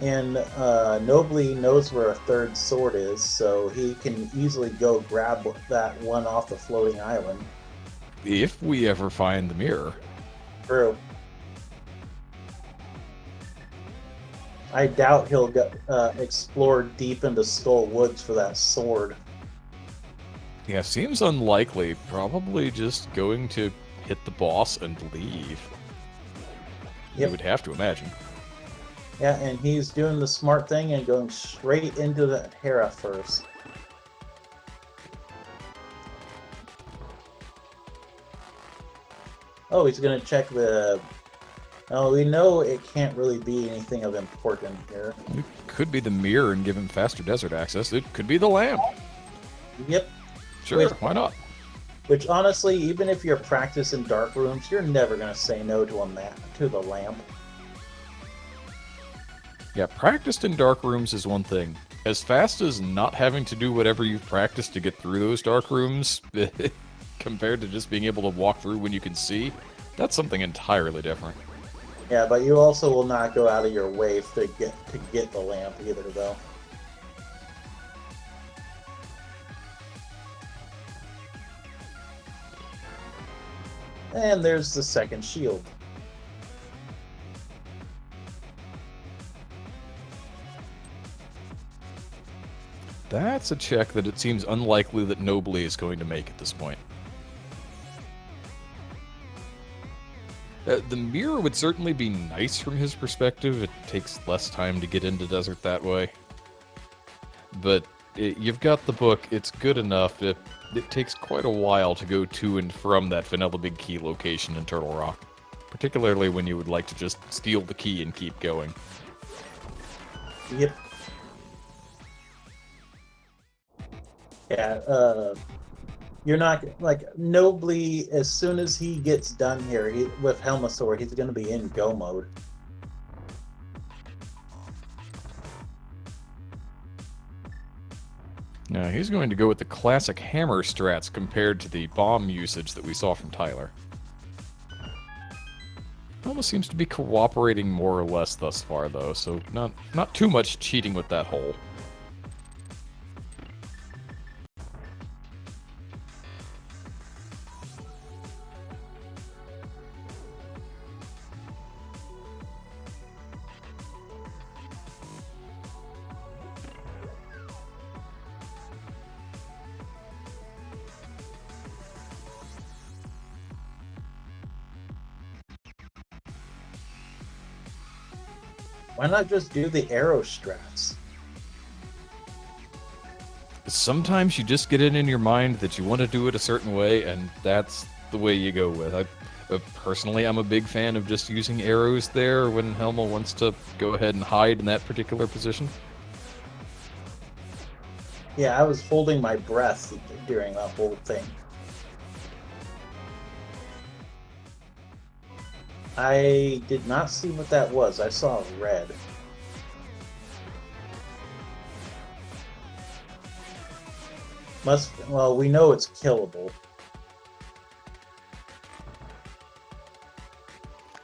And Nobly knows where a third sword is, so he can easily go grab that one off the floating island. If we ever find the mirror. True. I doubt he'll go, explore deep into Skull Woods for that sword. Yeah, seems unlikely. Probably just going to hit the boss and leave. Yep. You would have to imagine. Yeah, and he's doing the smart thing and going straight into the Hera first. Oh, he's going to check the... Oh, we know it can't really be anything of importance here. It could be the mirror and give him faster desert access. It could be the lamp. Yep. Sure, Wait. why not? Which honestly, even if you're practiced in dark rooms, you're never gonna say no to the lamp. Yeah, practiced in dark rooms is one thing. As fast as not having to do whatever you've practiced to get through those dark rooms, compared to just being able to walk through when you can see, that's something entirely different. Yeah, but you also will not go out of your way to get the lamp either, though. And there's the second shield. That's a check that it seems unlikely that Nobly is going to make at this point. The mirror would certainly be nice from his perspective. It takes less time to get into desert that way. But you've got the book. It's good enough. It takes quite a while to go to and from that Vanilla Big Key location in Turtle Rock. Particularly when you would like to just steal the key and keep going. Yep. Yeah, you're not, like, Nobly, as soon as he gets done here with Helmasaur, he's going to be in go mode. Now, he's going to go with the classic hammer strats compared to the bomb usage that we saw from Tyler. Almost seems to be cooperating more or less thus far, though, so not too much cheating with that hole. Why not just do the arrow strats? Sometimes you just get it in your mind that you want to do it a certain way, and that's the way you go with. Personally, I'm a big fan of just using arrows there when Helma wants to go ahead and hide in that particular position. Yeah, I was holding my breath during that whole thing. I did not see what that was. I saw red. Well, we know it's killable.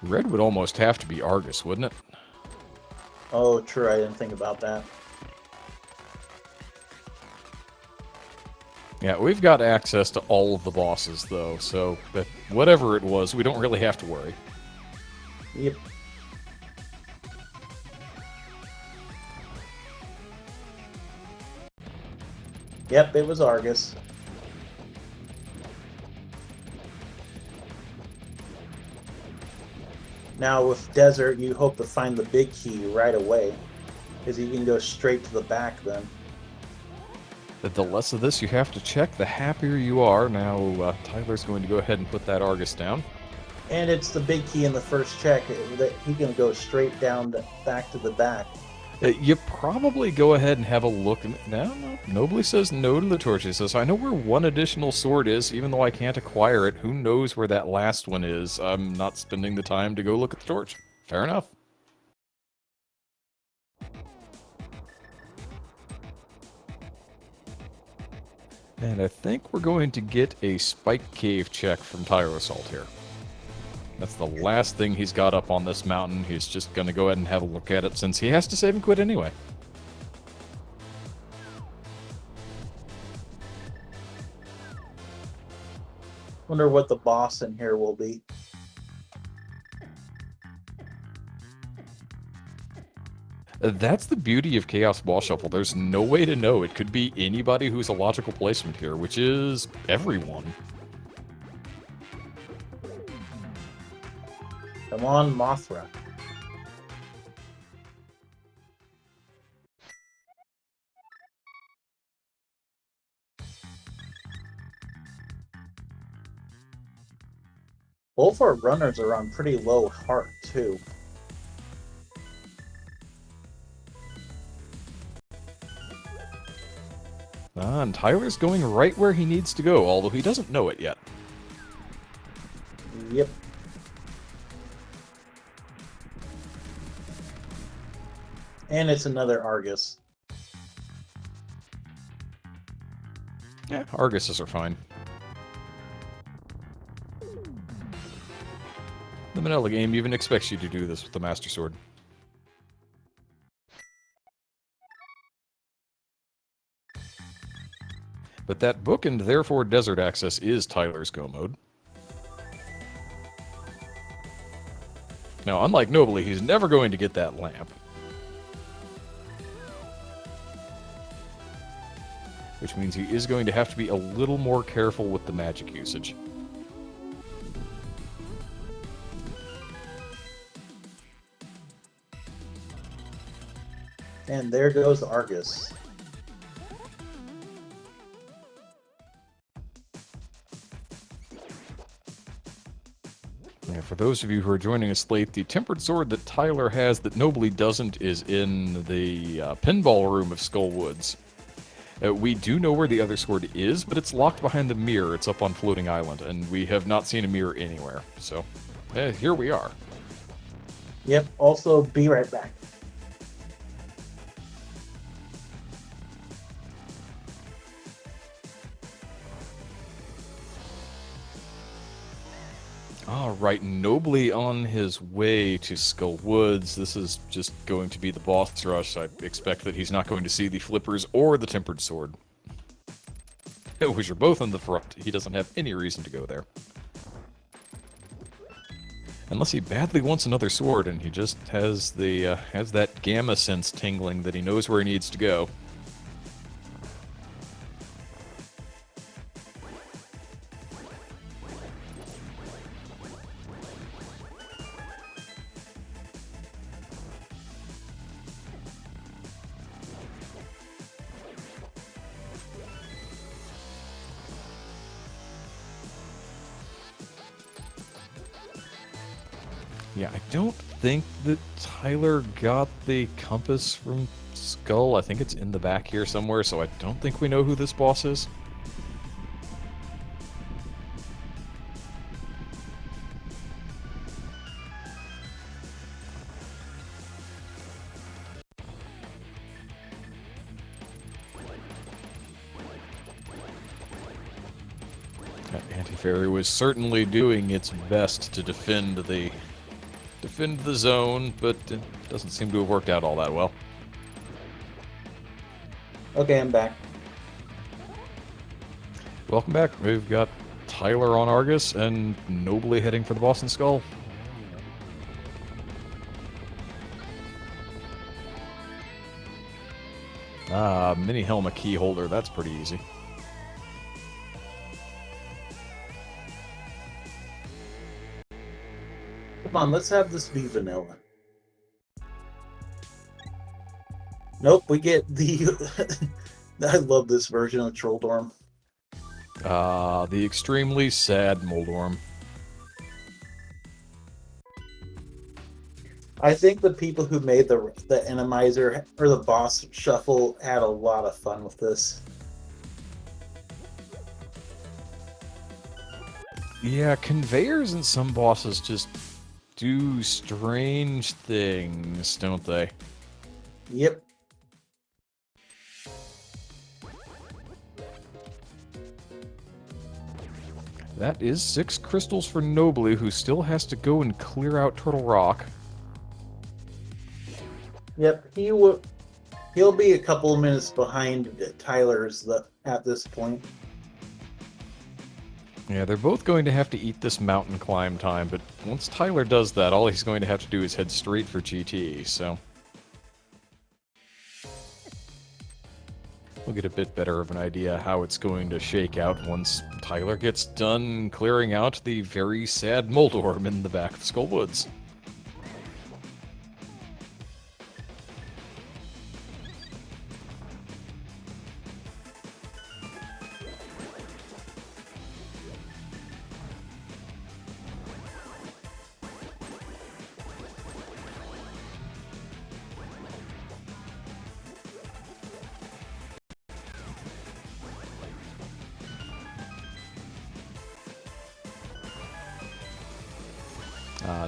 Red would almost have to be Argus, wouldn't it? Oh, true. I didn't think about that. Yeah, we've got access to all of the bosses, though, so whatever it was, we don't really have to worry. Yep. Yep, it was Argus. Now with Desert, you hope to find the big key right away, because you can go straight to the back then. The less of this you have to check, the happier you are. Now, Tyler's going to go ahead and put that Argus down. And it's the big key in the first check that he can go straight down back to the back. You probably go ahead and have a look. No, Nobly says no to the torch. He says, I know where one additional sword is, even though I can't acquire it. Who knows where that last one is? I'm not spending the time to go look at the torch. Fair enough. And I think we're going to get a Spike Cave check from TylerSalt here. That's the last thing he's got up on this mountain. He's just going to go ahead and have a look at it since he has to save and quit anyway. Wonder what the boss in here will be. That's the beauty of Chaos Ball Shuffle. There's no way to know. It could be anybody who's a logical placement here, which is everyone. Come on, Mothra. Both our runners are on pretty low heart, too. And Tyler's going right where he needs to go, although he doesn't know it yet. Yep. And it's another Argus. Yeah, Arguses are fine. The Manila game even expects you to do this with the Master Sword. But that book and therefore desert access is Tyler's Go mode. Now, unlike Nobly, he's never going to get that lamp. Which means he is going to have to be a little more careful with the magic usage. And there goes Argus. Yeah, for those of you who are joining us late, the tempered sword that Tyler has that Nobly doesn't is in the pinball room of Skullwoods. We do know where the other sword is, but it's locked behind the mirror. It's up on Floating Island, and we have not seen a mirror anywhere. So, here we are. Yep, also be right back. Alright, Nobly on his way to Skull Woods. This is just going to be the boss rush. I expect that he's not going to see the flippers or the tempered sword. Which are both on the front. He doesn't have any reason to go there. Unless he badly wants another sword and he just has the has that gamma sense tingling that he knows where he needs to go. Yeah, I don't think that Tyler got the compass from Skull. I think it's in the back here somewhere, so I don't think we know who this boss is. That anti-fairy was certainly doing its best to defend the zone, but it doesn't seem to have worked out all that well. Okay, I'm back. Welcome back. We've got Tyler on Argus and Nobly heading for the Boston Skull. Mini Helma key holder. That's pretty easy. Come on, let's have this be vanilla. Nope, we get the... I love this version of Trolldorm. The extremely sad Moldorm. I think the people who made the Enemizer or the boss shuffle had a lot of fun with this. Yeah, conveyors and some bosses just do strange things, don't they? Yep. That is 6 crystals for Nobly, who still has to go and clear out Turtle Rock. Yep, he'll be a couple of minutes behind Tyler's at this point. Yeah, they're both going to have to eat this mountain climb time, but once Tyler does that, all he's going to have to do is head straight for GT, so... we'll get a bit better of an idea how it's going to shake out once Tyler gets done clearing out the very sad Moldorm in the back of Skullwoods.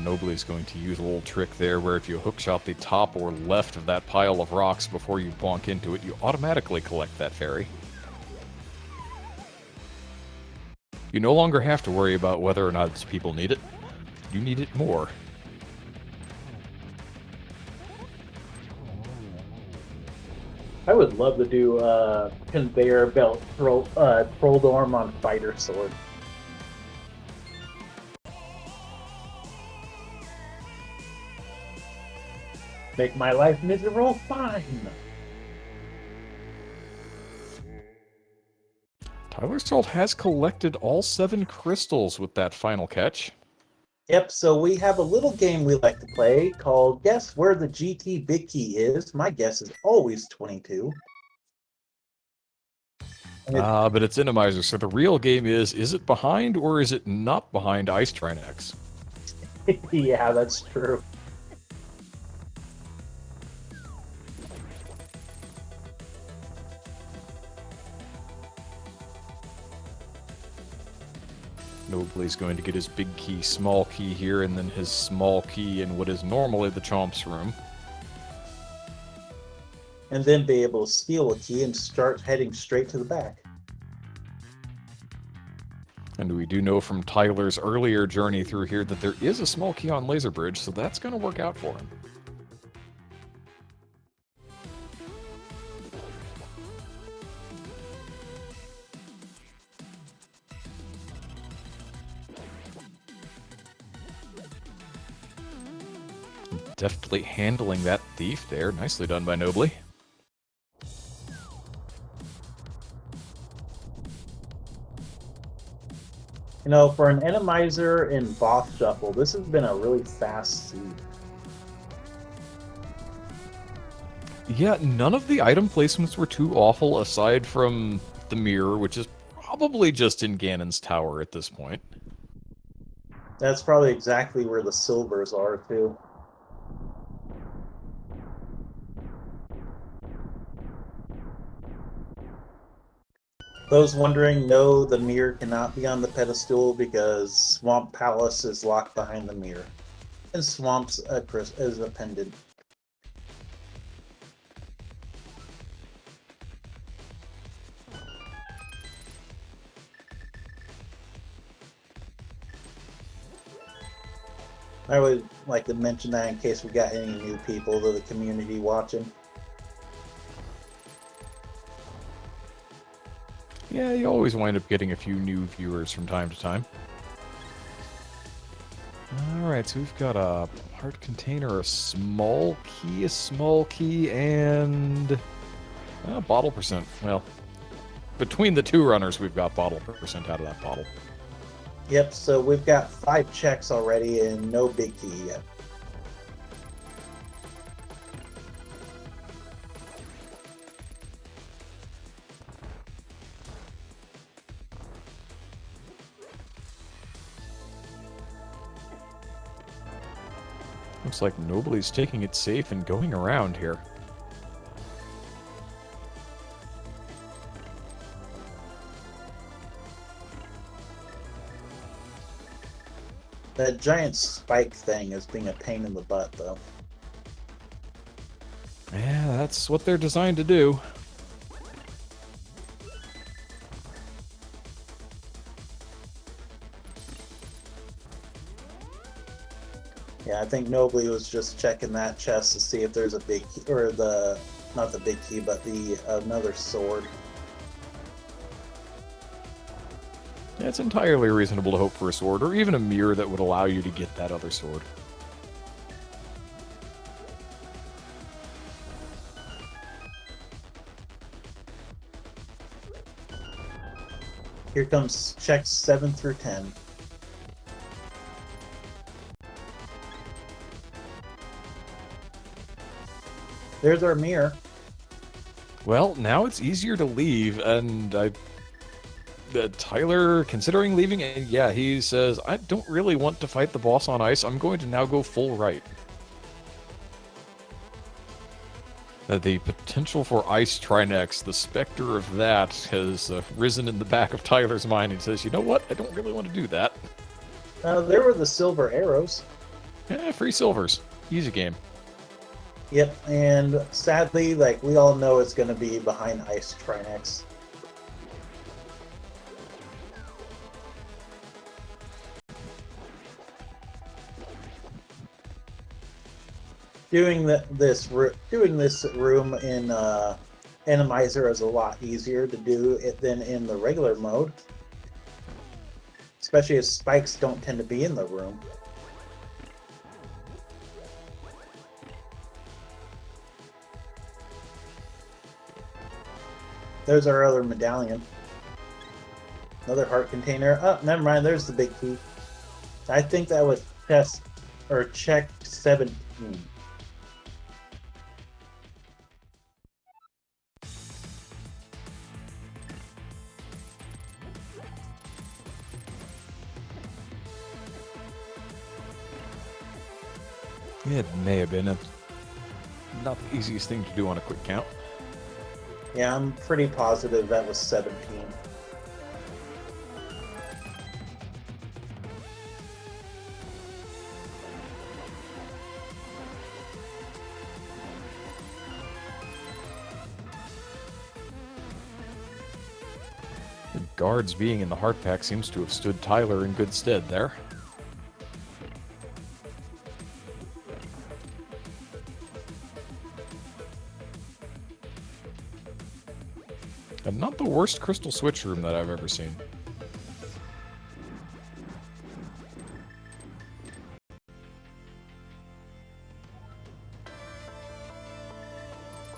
Nobly is going to use a little trick there where if you hookshot the top or left of that pile of rocks before you bonk into it, you automatically collect that fairy. You no longer have to worry about whether or not its people need it. You need it more. I would love to do a conveyor belt troll dorm on fighter sword. Make my life miserable? Fine. TylerSalt has collected all 7 crystals with that final catch. Yep, so we have a little game we like to play called Guess Where the GT Big Key Is. My guess is always 22. But it's Innomizer, so the real game is it behind or is it not behind Ice Trinex? Yeah, that's true. Nobly's going to get his big key, small key here, and then his small key in what is normally the Chomp's room. And then be able to steal a key and start heading straight to the back. And we do know from Tyler's earlier journey through here that there is a small key on Laser Bridge, so that's going to work out for him. Deftly handling that thief there. Nicely done by Nobly. You know, for an Enemizer in Boss Shuffle, this has been a really fast seed. Yeah, none of the item placements were too awful aside from the mirror, which is probably just in Ganon's tower at this point. That's probably exactly where the silvers are, too. Those wondering, no, the mirror cannot be on the pedestal because Swamp Palace is locked behind the mirror. And Swamp's is a pendant. I would like to mention that in case we got any new people to the community watching. Yeah, you always wind up getting a few new viewers from time to time. Alright, so we've got a heart container, a small key, and bottle percent. Well, between the two runners, we've got bottle percent out of that bottle. Yep, so we've got 5 checks already and no big key yet. Looks like Nobly's taking it safe and going around here. That giant spike thing is being a pain in the butt, though. Yeah, that's what they're designed to do. Yeah, I think Nobly was just checking that chest to see if there's a big key, or not the big key, but another sword. Yeah, it's entirely reasonable to hope for a sword, or even a mirror that would allow you to get that other sword. Here comes checks 7 through 10. There's our mirror. Well, now it's easier to leave, and Tyler, considering leaving, and yeah, he says, I don't really want to fight the boss on ice. I'm going to now go full right. The potential for Ice Trinex, the specter of that, has risen in the back of Tyler's mind. He says, you know what? I don't really want to do that. There were the silver arrows. Free silvers. Easy game. Yep, and sadly, like, we all know it's going to be behind Ice Trinex. Doing this room in Animizer is a lot easier to do it than in the regular mode, especially as spikes don't tend to be in the room. There's our other medallion. Another heart container. Oh, never mind. There's the big key. I think that was check 17. It may have been. Not the easiest thing to do on a quick count. Yeah, I'm pretty positive that was 17. The guards being in the heart pack seems to have stood Tyler in good stead there. And not the worst crystal switch room that I've ever seen.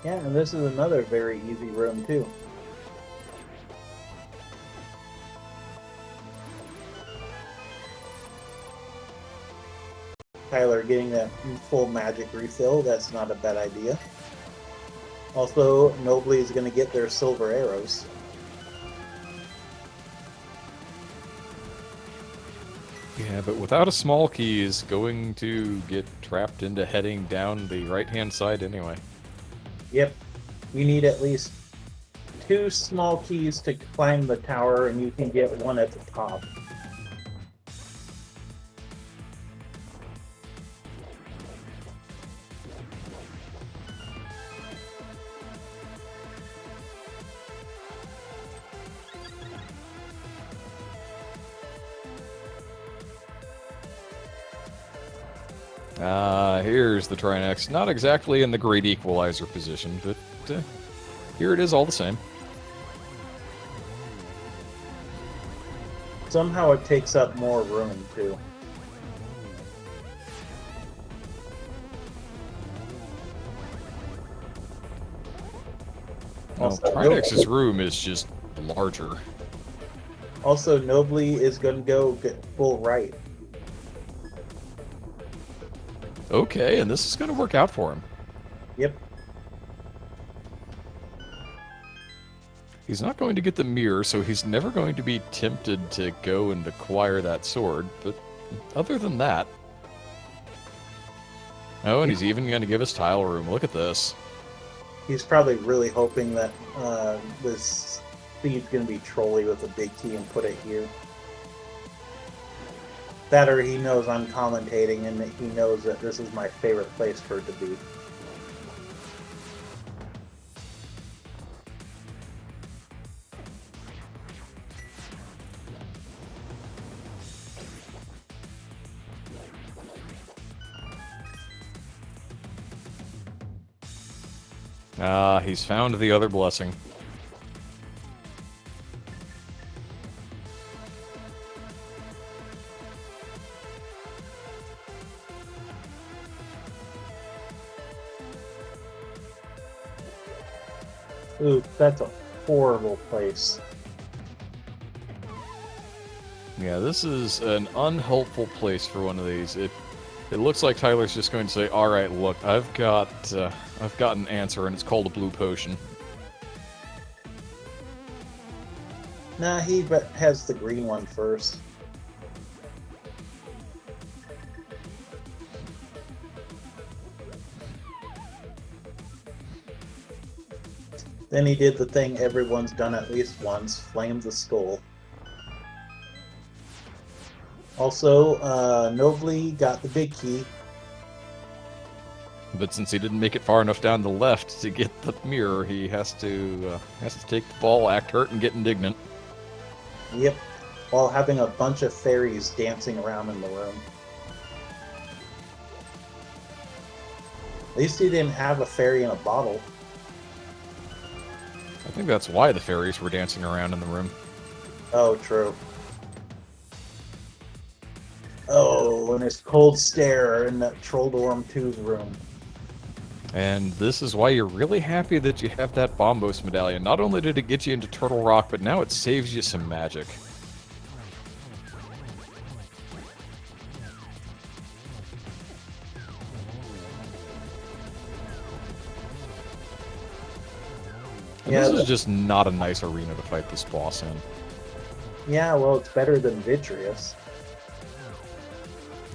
Yeah, and this is another very easy room too. Tyler getting that full magic refill, that's not a bad idea. Also, Nobly is going to get their silver arrows. Yeah, but without a small key is going to get trapped into heading down the right-hand side anyway. Yep. You need at least 2 small keys to climb the tower, and you can get one at the top. Here's the Trinex. Not exactly in the great equalizer position, but here it is all the same. Somehow it takes up more room, too. Well, Trinex's room is just larger. Also, Nobly is going to go get full right. Okay, and this is going to work out for him. Yep. He's not going to get the mirror, so he's never going to be tempted to go and acquire that sword, but other than that... Oh, and he's even going to give us tile room. Look at this. He's probably really hoping that this Steve's going to be trolly with a big key and put it here. That or he knows I'm commentating and he knows that this is my favorite place for it to be. He's found the other blessing. Ooh, that's a horrible place. Yeah, this is an unhelpful place for one of these. It looks like Tyler's just going to say, "All right, look, I've got an answer, and it's called a blue potion." Nah, he has the green one first. Then he did the thing everyone's done at least once, flame the skull. Also, Nobly got the big key, But since he didn't make it far enough down the left to get the mirror, he has to take the ball, act hurt, and get indignant. Yep. While having a bunch of fairies dancing around in the room. At least he didn't have a fairy in a bottle. I think that's why the fairies were dancing around in the room. Oh, true. Oh, and his cold stare in that Trolldorm 2's room. And this is why you're really happy that you have that Bombos medallion. Not only did it get you into Turtle Rock, but now it saves you some magic. And Yeah, this is just not a nice arena to fight this boss in. Yeah, well, it's better than Vitreous.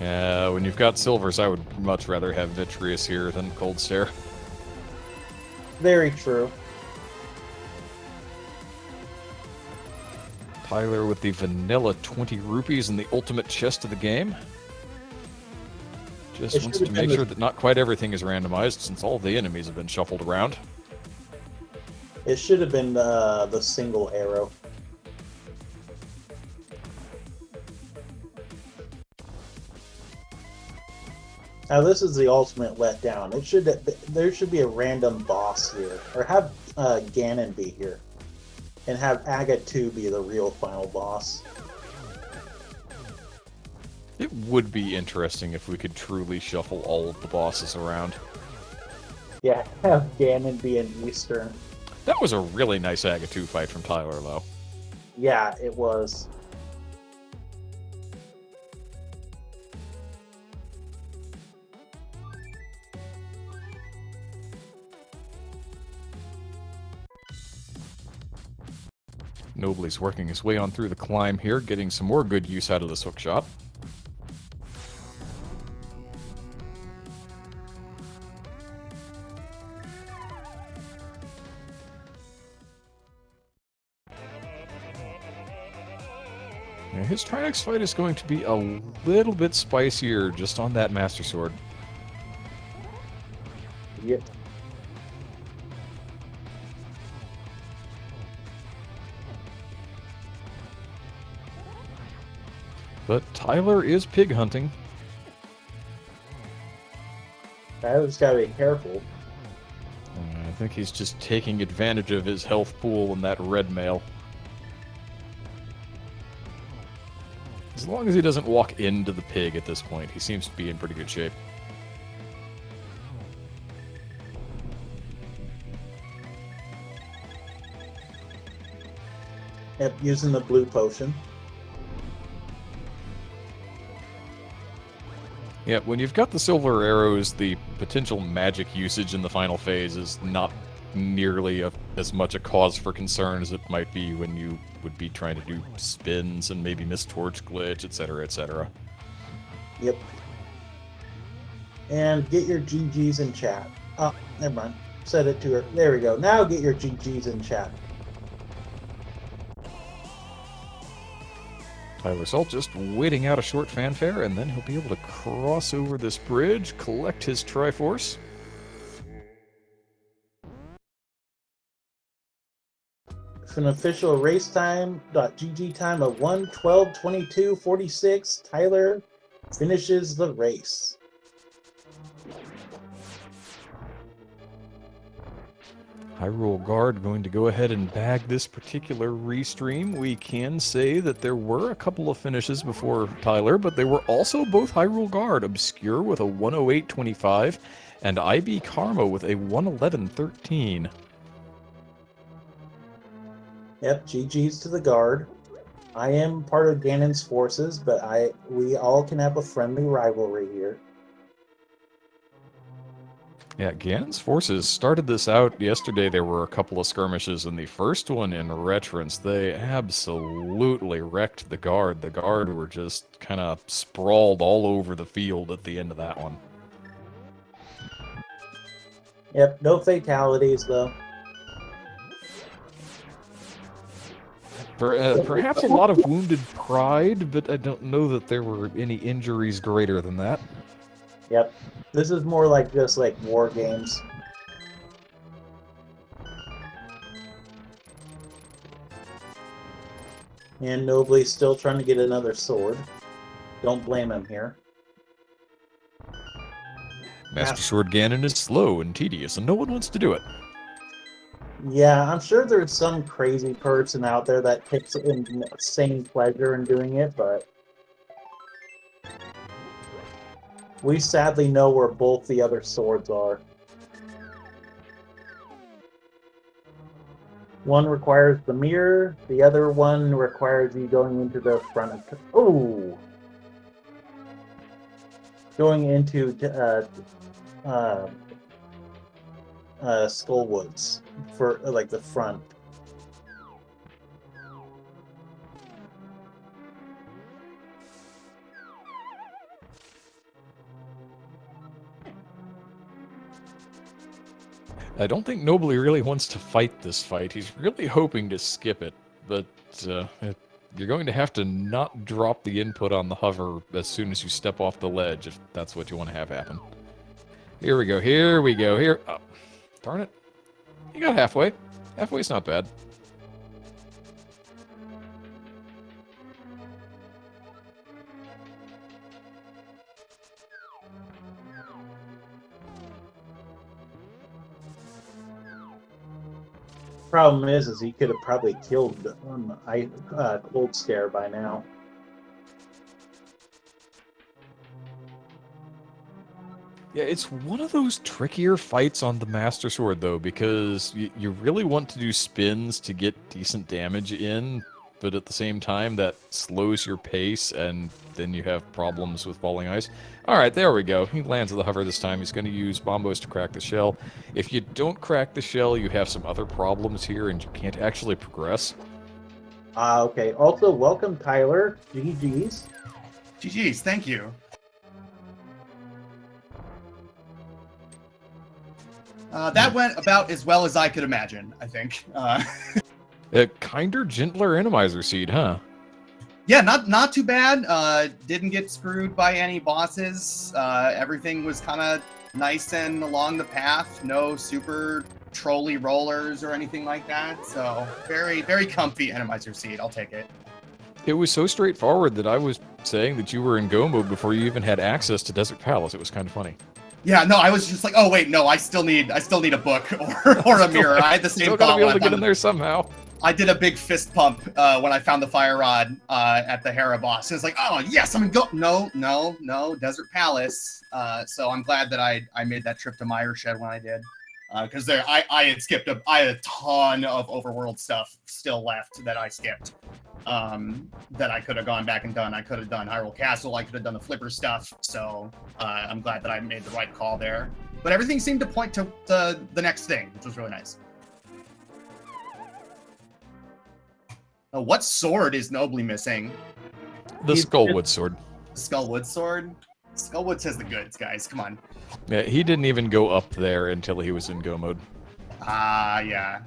Yeah, when you've got silvers, I would much rather have Vitreous here than Cold Stare. Very true. Tyler with the vanilla 20 rupees and the ultimate chest of the game. Just wants to make sure that not quite everything is randomized, since all the enemies have been shuffled around. It should have been the single arrow. Now this is the ultimate letdown. There should be a random boss here, or have Ganon be here, and have Aga 2 be the real final boss. It would be interesting if we could truly shuffle all of the bosses around. Yeah, have Ganon be an Eastern. That was a really nice Aga 2 fight from Tyler, though. Yeah, it was. Nobly's working his way on through the climb here, getting some more good use out of this hookshot. Now his Trinex fight is going to be a little bit spicier just on that Master Sword. Yep. But Tyler is pig hunting. Tyler's gotta be careful. I think he's just taking advantage of his health pool in that red mail. As long as he doesn't walk into the pig at this point, he seems to be in pretty good shape. Yep, using the blue potion. Yeah, when you've got the silver arrows, the potential magic usage in the final phase is not nearly as much a cause for concern as it might be when you would be trying to do spins and maybe miss torch glitch, etc., etc. Yep. And get your GGs in chat. Oh, never mind. Said it to her. There we go. Now get your GGs in chat. TylerSalt just waiting out a short fanfare, and then he'll be able to cross over this bridge, collect his Triforce. With an official race time.gg time of 1:12:22:46, Tyler finishes the race. Hyrule Guard going to go ahead and bag this particular restream. We can say that there were a couple of finishes before Tyler, but they were also both Hyrule Guard. Obscure with a 108.25 and IB Karma with a 111.13. Yep, GG's to the Guard. I am part of Ganons Forces, but we all can have a friendly rivalry here. Yeah, Ganons Forces started this out yesterday. There were a couple of skirmishes, and the first one in Retrance, they absolutely wrecked the Guard. The Guard were just kind of sprawled all over the field at the end of that one. Yep, no fatalities, though. Perhaps a lot of wounded pride, but I don't know that there were any injuries greater than that. Yep. This is more like just like war games. And Nobly's still trying to get another sword. Don't blame him here. Master Sword Ganon is slow and tedious, and no one wants to do it. Yeah, I'm sure there's some crazy person out there that takes insane pleasure in doing it, but we sadly know where both the other swords are. One requires the mirror, the other one requires you going into the front of... Oh! Going into Skullwoods for like the front. I don't think Nobly really wants to fight this fight. He's really hoping to skip it, but you're going to have to not drop the input on the hover as soon as you step off the ledge, if that's what you want to have happen. Here we go, here we go, here. Oh, darn it. You got halfway. Halfway's not bad. Problem is he could have probably killed Cold Stare by now. Yeah, it's one of those trickier fights on the Master Sword, though, because you really want to do spins to get decent damage in, but at the same time, that slows your pace, and then you have problems with falling ice. Alright, there we go. He lands with the hover this time. He's going to use bombos to crack the shell. If you don't crack the shell, you have some other problems here, and you can't actually progress. Okay. Also, welcome, Tyler. GG's. GG's, thank you. That went about as well as I could imagine, I think. A kinder, gentler Enemizer Seed, huh? Yeah, not too bad. Didn't get screwed by any bosses. Everything was kind of nice and along the path. No super trolley rollers or anything like that. So very, very comfy Enemizer Seed. I'll take it. It was so straightforward that I was saying that you were in Go mode before you even had access to Desert Palace. It was kind of funny. Yeah, no, I was just like, oh wait, no, I still need a book or a mirror. I had the same Still thought gotta be when able I to get found in there somehow. I did a big fist pump when I found the fire rod at the Hera boss. And it's like, oh yes, I'm in go. No, Desert Palace. So I'm glad that I made that trip to Meyer Shed when I did, because I had skipped I had a ton of overworld stuff still left that I skipped. That I could have gone back and done. I could have done Hyrule Castle. I could have done the flipper stuff. So I'm glad that I made the right call there. But everything seemed to point to the next thing, which was really nice. What sword is Nobly missing? The Skullwood sword. Skullwood sword? Skullwood says the goods, guys. Come on. Yeah, he didn't even go up there until he was in Go mode. Yeah.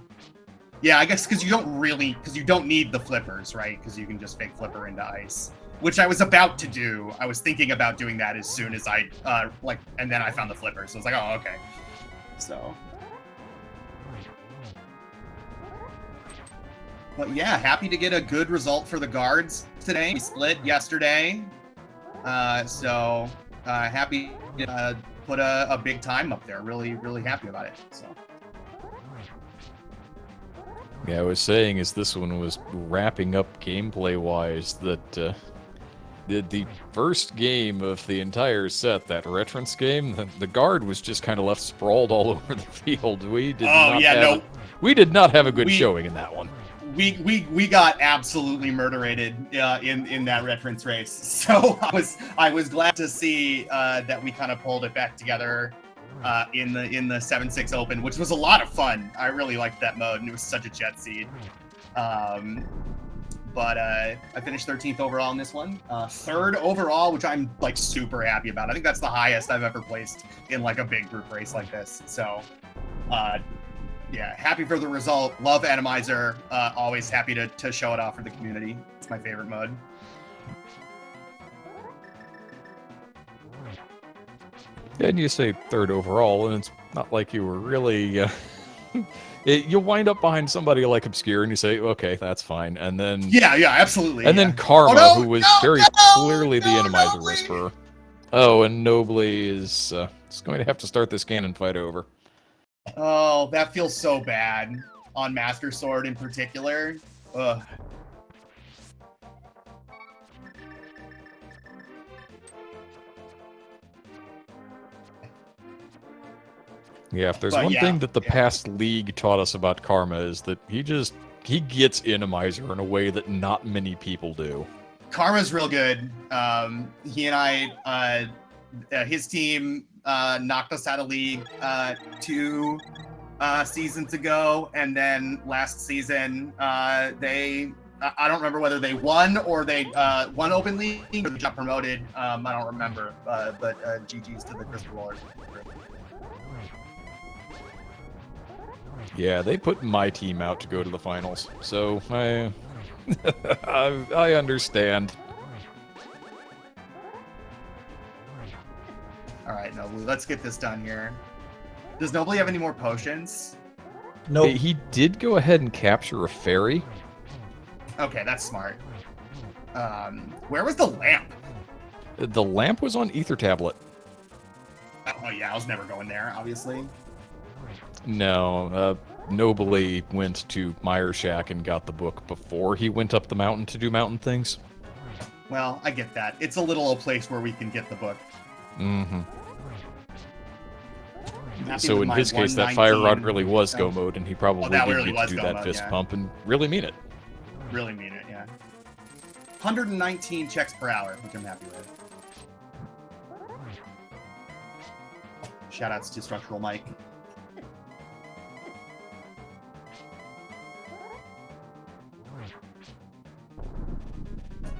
Yeah, I guess because you don't need the flippers, right? Because you can just fake flipper into ice. Which I was about to do. I was thinking about doing that as soon as I, and then I found the flippers. So I was like, oh, okay. So. But yeah, happy to get a good result for the guards today. We split yesterday. So happy to put a big time up there. Really, really happy about it. So. Yeah, I was saying as this one was wrapping up gameplay-wise that the first game of the entire set, that reference game, the guard was just kind of left sprawled all over the field. We did not have a good showing in that one. We got absolutely murderated in that reference race. So I was glad to see that we kind of pulled it back together in the 7-6 Open, which was a lot of fun. I really liked that mode, and it was such a jet seed. But I finished 13th overall in this one. 3rd overall, which I'm like super happy about. I think that's the highest I've ever placed in like a big group race like this. So yeah, happy for the result. Love Atomizer. Always happy to show it off for the community. It's my favorite mode. And you say third overall, and it's not like you were really... you'll wind up behind somebody like Obscure, and you say, okay, that's fine. And then... Yeah, absolutely. And then Karma, Oh, no, who was very clearly the Enemizer Nobly! Whisperer. Oh, and Nobly is going to have to start this Ganon fight over. Oh, that feels so bad. On Master Sword in particular. Ugh. Yeah, if there's But one yeah, thing that the past league taught us about Karma is that he gets Enemizer in a way that not many people do. Karma's real good. He and I, his team knocked us out of league 2 seasons ago, and then last season I don't remember whether they won or they won open league or they got promoted. I don't remember, but GG's to the Crystal Roller. Yeah, they put my team out to go to the finals, so I I understand. All right, Nobly, let's get this done here. Does Nobly have any more potions? Nope. He did go ahead and capture a fairy. Okay, that's smart. Where was the lamp? The lamp was on Ether Tablet. Oh yeah, I was never going there, obviously. No, Nobly went to Meyer Shack and got the book before he went up the mountain to do mountain things. Well, I get that. It's a little place where we can get the book. Mm-hmm. Happy So with in my his case, that 119. fire rod really was go mode, and he probably that did really get was to do go that mode, fist yeah. pump and really mean it. Really mean it, yeah. 119 checks per hour, which I'm happy with. Shoutouts to Structural Mike.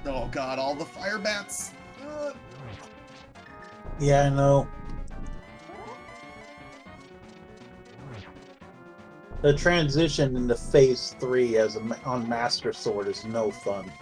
Oh god, all the fire bats. Yeah, I know. The transition into Phase 3 on Master Sword is no fun.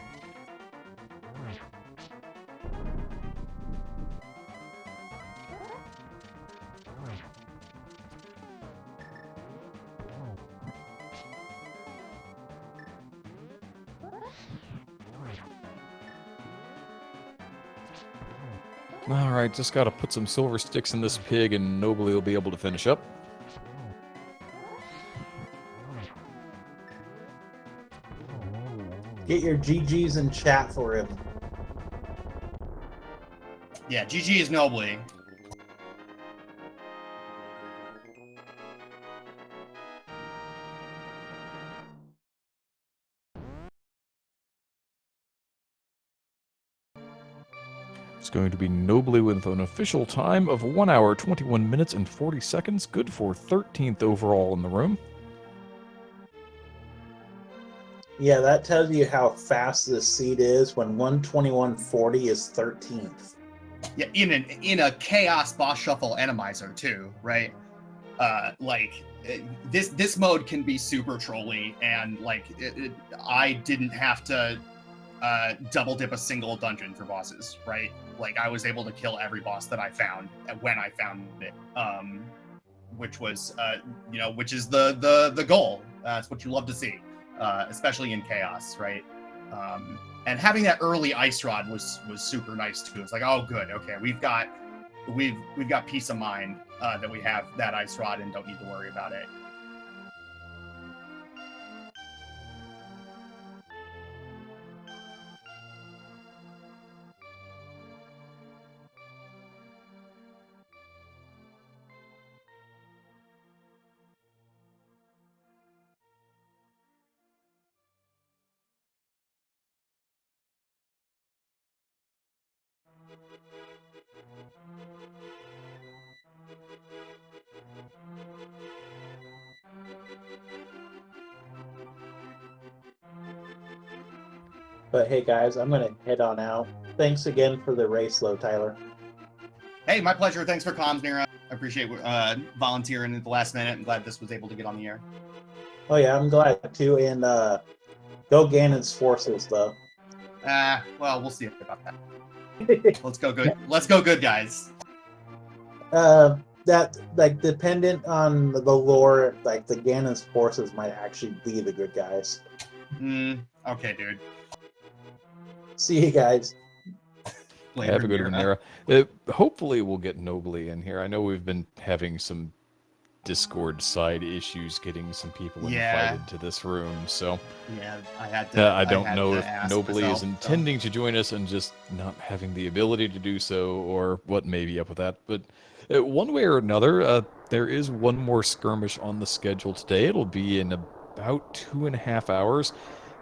Alright, just gotta put some silver sticks in this pig and Nobly will be able to finish up. Get your GGs in chat for him. Yeah, GG is Nobly. It's going to be Nobly with an official time of 1 hour, 21 minutes, and 40 seconds. Good for 13th overall in the room. Yeah, that tells you how fast this seed is when 121.40 is 13th. Yeah, in a chaos boss shuffle enemizer too, right? This mode can be super trolly, and I didn't have to double dip a single dungeon for bosses, right? Like I was able to kill every boss that I found when I found it, which was which is the goal. That's what you love to see, especially in chaos, right? And having that early ice rod was super nice too. It's like, oh good, okay, we've got peace of mind that we have that ice rod and don't need to worry about it. But hey guys, I'm gonna head on out. Thanks again for the race low, Tyler. Hey, my pleasure. Thanks for comms, Nira. I appreciate volunteering at the last minute. I'm glad this was able to get on the air. Oh yeah, I'm glad too. And go Ganons Forces though. Well, we'll see about that. Let's go good. Let's go good, guys. That like dependent on the lore, like the Ganons Forces might actually be the good guys. Okay, dude. See you guys. Have a good Mirror, one, huh? Hera. Hopefully we'll get Nobly in here. I know we've been having some Discord side issues getting some people Yeah. invited to this room, so Yeah, I had to. I don't had know to if ask Nobly myself, is so. intending to join us and just not having the ability to do so, or what may be up with that. But one way or another, there is one more skirmish on the schedule today. It'll be in about 2.5 hours,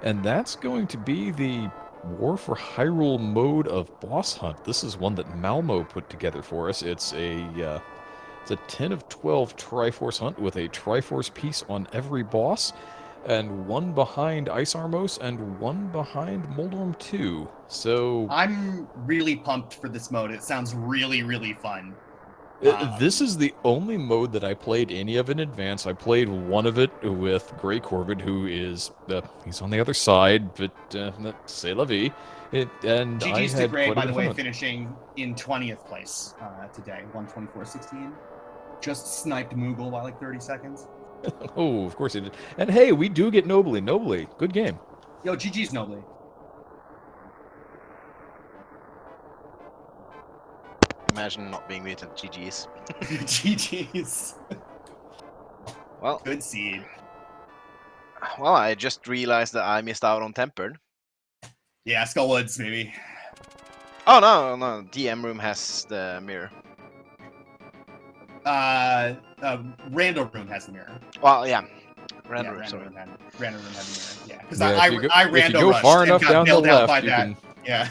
and that's going to be the War for Hyrule mode of boss hunt. This is one that Malmo put together for us. It's a 10 of 12 Triforce hunt with a Triforce piece on every boss, and one behind Ice Armos and one behind Moldorm 2. So I'm really pumped for this mode. It sounds really, really fun. this is the only mode that I played any of in advance. I played one of it with Grey Corvid, who is he's on the other side, but c'est la vie. And I GG's to had Gray, quite a by bit the of way, fun. finishing in 20th place today, 124.16. Just sniped Moogle by like 30 seconds. Oh, of course he did. And hey, we do get Nobly. Nobly, good game. Yo, GG's Nobly. Imagine not being muted. GG's. GG's. Well, Good seed. well, I just realized that I missed out on Tempered. Yeah, Skullwoods, maybe. Oh no, DM room has the mirror. Randall Room has the mirror. Well, yeah. Randall Random room, Room sorry. had Randall Room had the mirror. Yeah, because Yeah, I if you go, I if you Randall go rushed far and enough got down the bailed out by left, you that. can. Yeah.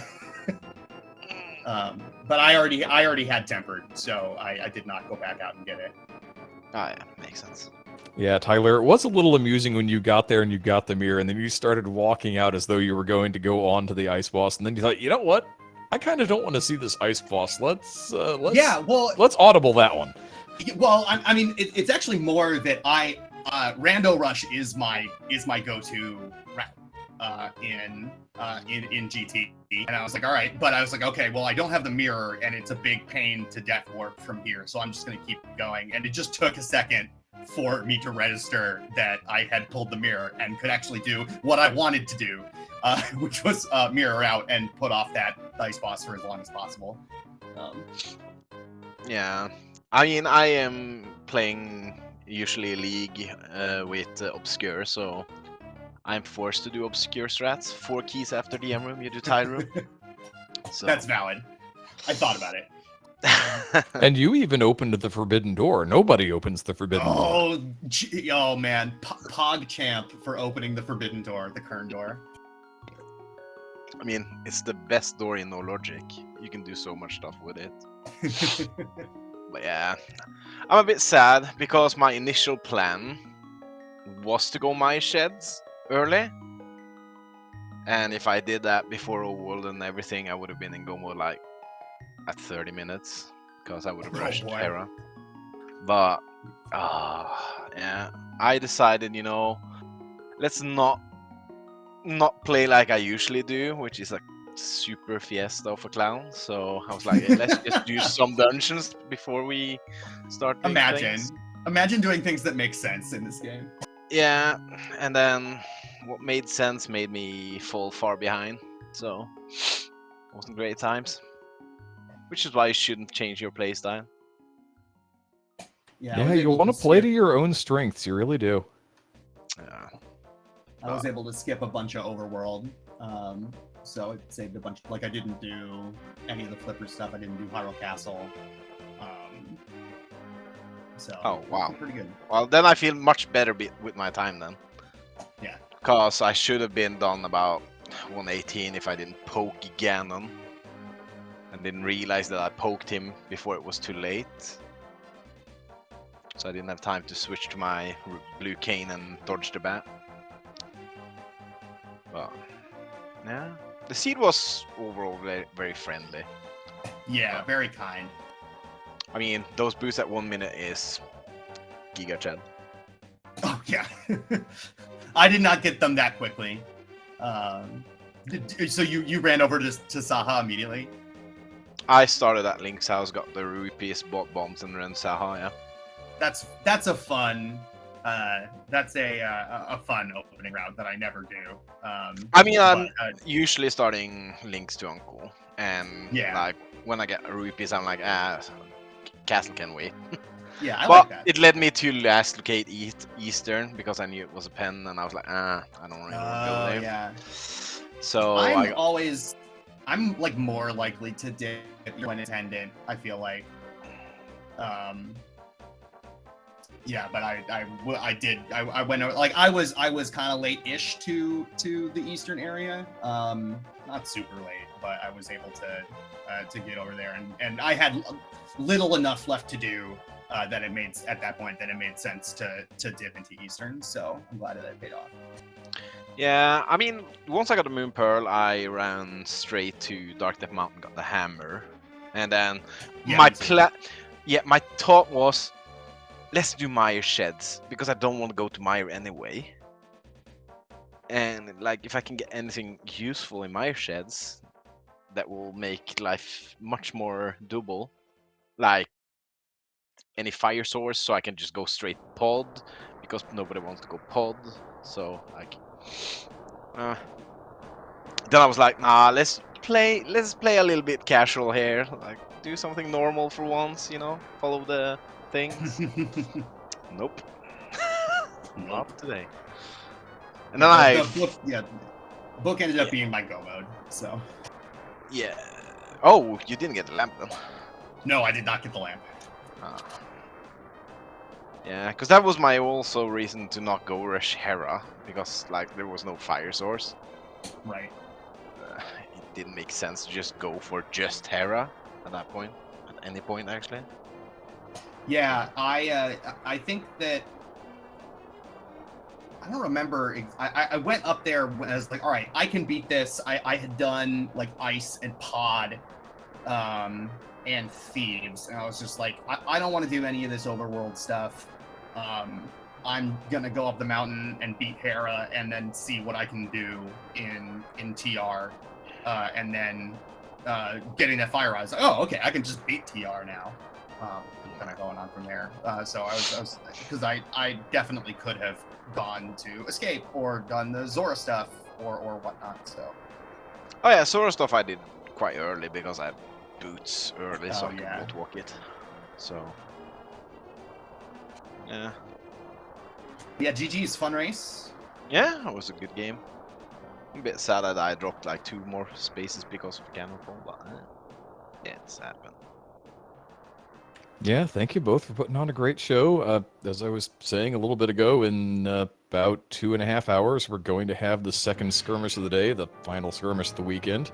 But I already had Tempered, so I did not go back out and get it. Oh yeah, makes sense. Yeah, Tyler, it was a little amusing when you got there and you got the mirror, and then you started walking out as though you were going to go on to the ice boss, and then you thought, you know what? I kind of don't want to see this ice boss. Let's Yeah, well, let's audible that one. well, I mean, it's actually more that Rando Rush is my go-to route in GT, and I was like, all right, but I was like, okay, well, I don't have the mirror, and it's a big pain to death warp from here, so I'm just gonna keep going, and it just took a second for me to register that I had pulled the mirror and could actually do what I wanted to do, which was mirror out and put off that ice boss for as long as possible. Yeah, I mean, I am playing usually a league with Obscure, so I'm forced to do Obscure strats. 4 keys after DM room, you do tile room. So That's valid. I thought about it. And you even opened the forbidden door. Nobody opens the forbidden door. Oh man, Pog Champ for opening the forbidden door, the Kern door. I mean, it's the best door in No Logic. You can do so much stuff with it. But yeah, I'm a bit sad because my initial plan was to go my sheds early. And if I did that before Overworld and everything, I would have been in go mode like at 30 minutes because I would have rushed boy. Hera. But yeah, I decided, you know, let's not play like I usually do, which is like super fiesta for clowns. So I was like, hey, let's just do some dungeons before we start doing things. Imagine doing things that make sense in this game. Yeah, and then what made sense made me fall far behind. So it wasn't great times. Which is why you shouldn't change your playstyle. Yeah, you want to play to your own strengths. You really do. Yeah. I was able to skip a bunch of Overworld, so it saved a bunch. Like I didn't do any of the Flipper stuff. I didn't do Hyrule Castle. So Oh wow, pretty good. Well, then I feel much better with my time then. Yeah. Cause I should have been done about 118 if I didn't poke Ganon, and didn't realize that I poked him before it was too late. So I didn't have time to switch to my blue cane and dodge the bat. But yeah, the seed was overall very, very friendly. Yeah, very kind. I mean, those boosts at 1 minute is Giga Chad. Oh yeah, I did not get them that quickly. So you ran over to Saha immediately? I started at Link's house, got the rupees, bought bombs, and ran Saha. Yeah. That's a fun. That's a fun opening route that I never do. I mean, but, I'm usually starting Links to Uncle, and Yeah. like when I get rupees, I'm like, Castle can wait. yeah, I But like that. it led me to last locate Eastern because I knew it was a pen, and I was like, I don't really want to go there. Yeah. So I'm like more likely to dip when attendant. I feel like, yeah, but I went over, like I was kind of late-ish to the eastern area. Not super late, but I was able to get over there, and I had little enough left to do that it made sense to dip into eastern. So I'm glad that it paid off. Yeah, I mean, once I got the Moon Pearl, I ran straight to Dark Death Mountain, got the hammer, and then Yeah, my me too. my thought was, let's do Mire Sheds because I don't want to go to Mire anyway. And like, if I can get anything useful in Mire Sheds, that will make life much more doable. Like any fire source, so I can just go straight pod because nobody wants to go pod. So like. Then I was like, nah, let's play a little bit casual here. Like, do something normal for once, you know? Follow the things. Nope. Not today. And then the book ended up being my go mode, so. Yeah. Oh, you didn't get the lamp then. No, I did not get the lamp. Yeah, because that was my also reason to not go rush Hera, because like there was no fire source. Right. It didn't make sense to just go for just Hera at that point, at any point actually. Yeah, I think that I don't remember. I went up there when I was like, all right, I can beat this. I had done like ice and pod, and thieves, and I was just like, I don't want to do any of this overworld stuff. I'm gonna go up the mountain and beat Hera, and then see what I can do in TR, and then getting that fire rod. I was like, oh, okay, I can just beat TR now. Kind of going on from there. So I was because I definitely could have gone to Escape or done the Zora stuff or whatnot. So. Oh yeah, Zora stuff I did quite early because I had boots early, so I could both walk it. So. Yeah. Yeah, GG's fun race. Yeah, it was a good game. I'm a bit sad that I dropped like 2 more spaces because of Ganon, but yeah, it's happened. Yeah, thank you both for putting on a great show. As I was saying a little bit ago, in about 2.5 hours, we're going to have the second skirmish of the day, the final skirmish of the weekend.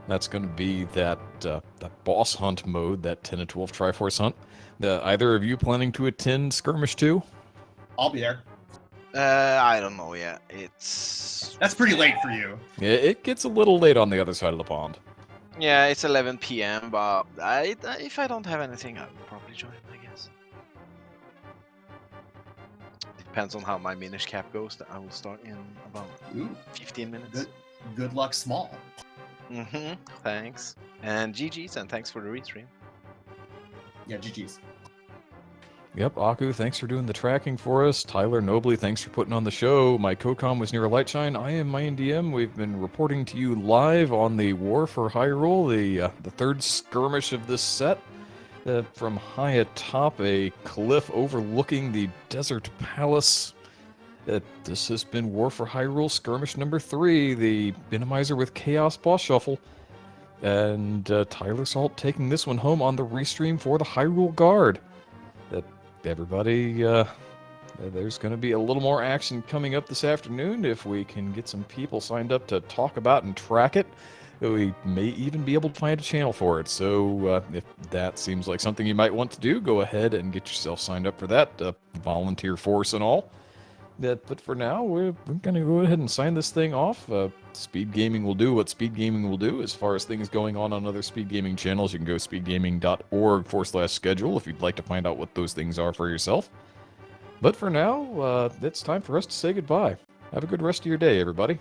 That's going to be that boss hunt mode, that 10 and 12 Triforce hunt. Either of you planning to attend skirmish 2? I'll be there. I don't know yet. That's pretty late for you. Yeah, it gets a little late on the other side of the pond. Yeah, it's 11 p.m., but if I don't have anything, I'll probably join, I guess. Depends on how my Minish cap goes. That I will start in about 15 minutes. Good luck, small. Thanks. And GG's, and thanks for the restream. Yeah, GG's. Yep, Aku, thanks for doing the tracking for us. Tyler, Nobly, thanks for putting on the show. My co-com was Near Lightshine. I am Mayan DM. We've been reporting to you live on the War for Hyrule, the third skirmish of this set. From high atop a cliff overlooking the Desert Palace. This has been War for Hyrule skirmish number 3, the Minimizer with Chaos boss shuffle. And TylerSalt taking this one home on the restream for the Hyrule Guard. Everybody, there's going to be a little more action coming up this afternoon. If we can get some people signed up to talk about and track it, we may even be able to find a channel for it. So if that seems like something you might want to do, go ahead and get yourself signed up for that, volunteer force and all. But for now, we're going to go ahead and sign this thing off. SpeedGaming will do what SpeedGaming will do. As far as things going on other SpeedGaming channels, you can go speedgaming.org/schedule if you'd like to find out what those things are for yourself. But for now, it's time for us to say goodbye. Have a good rest of your day, everybody.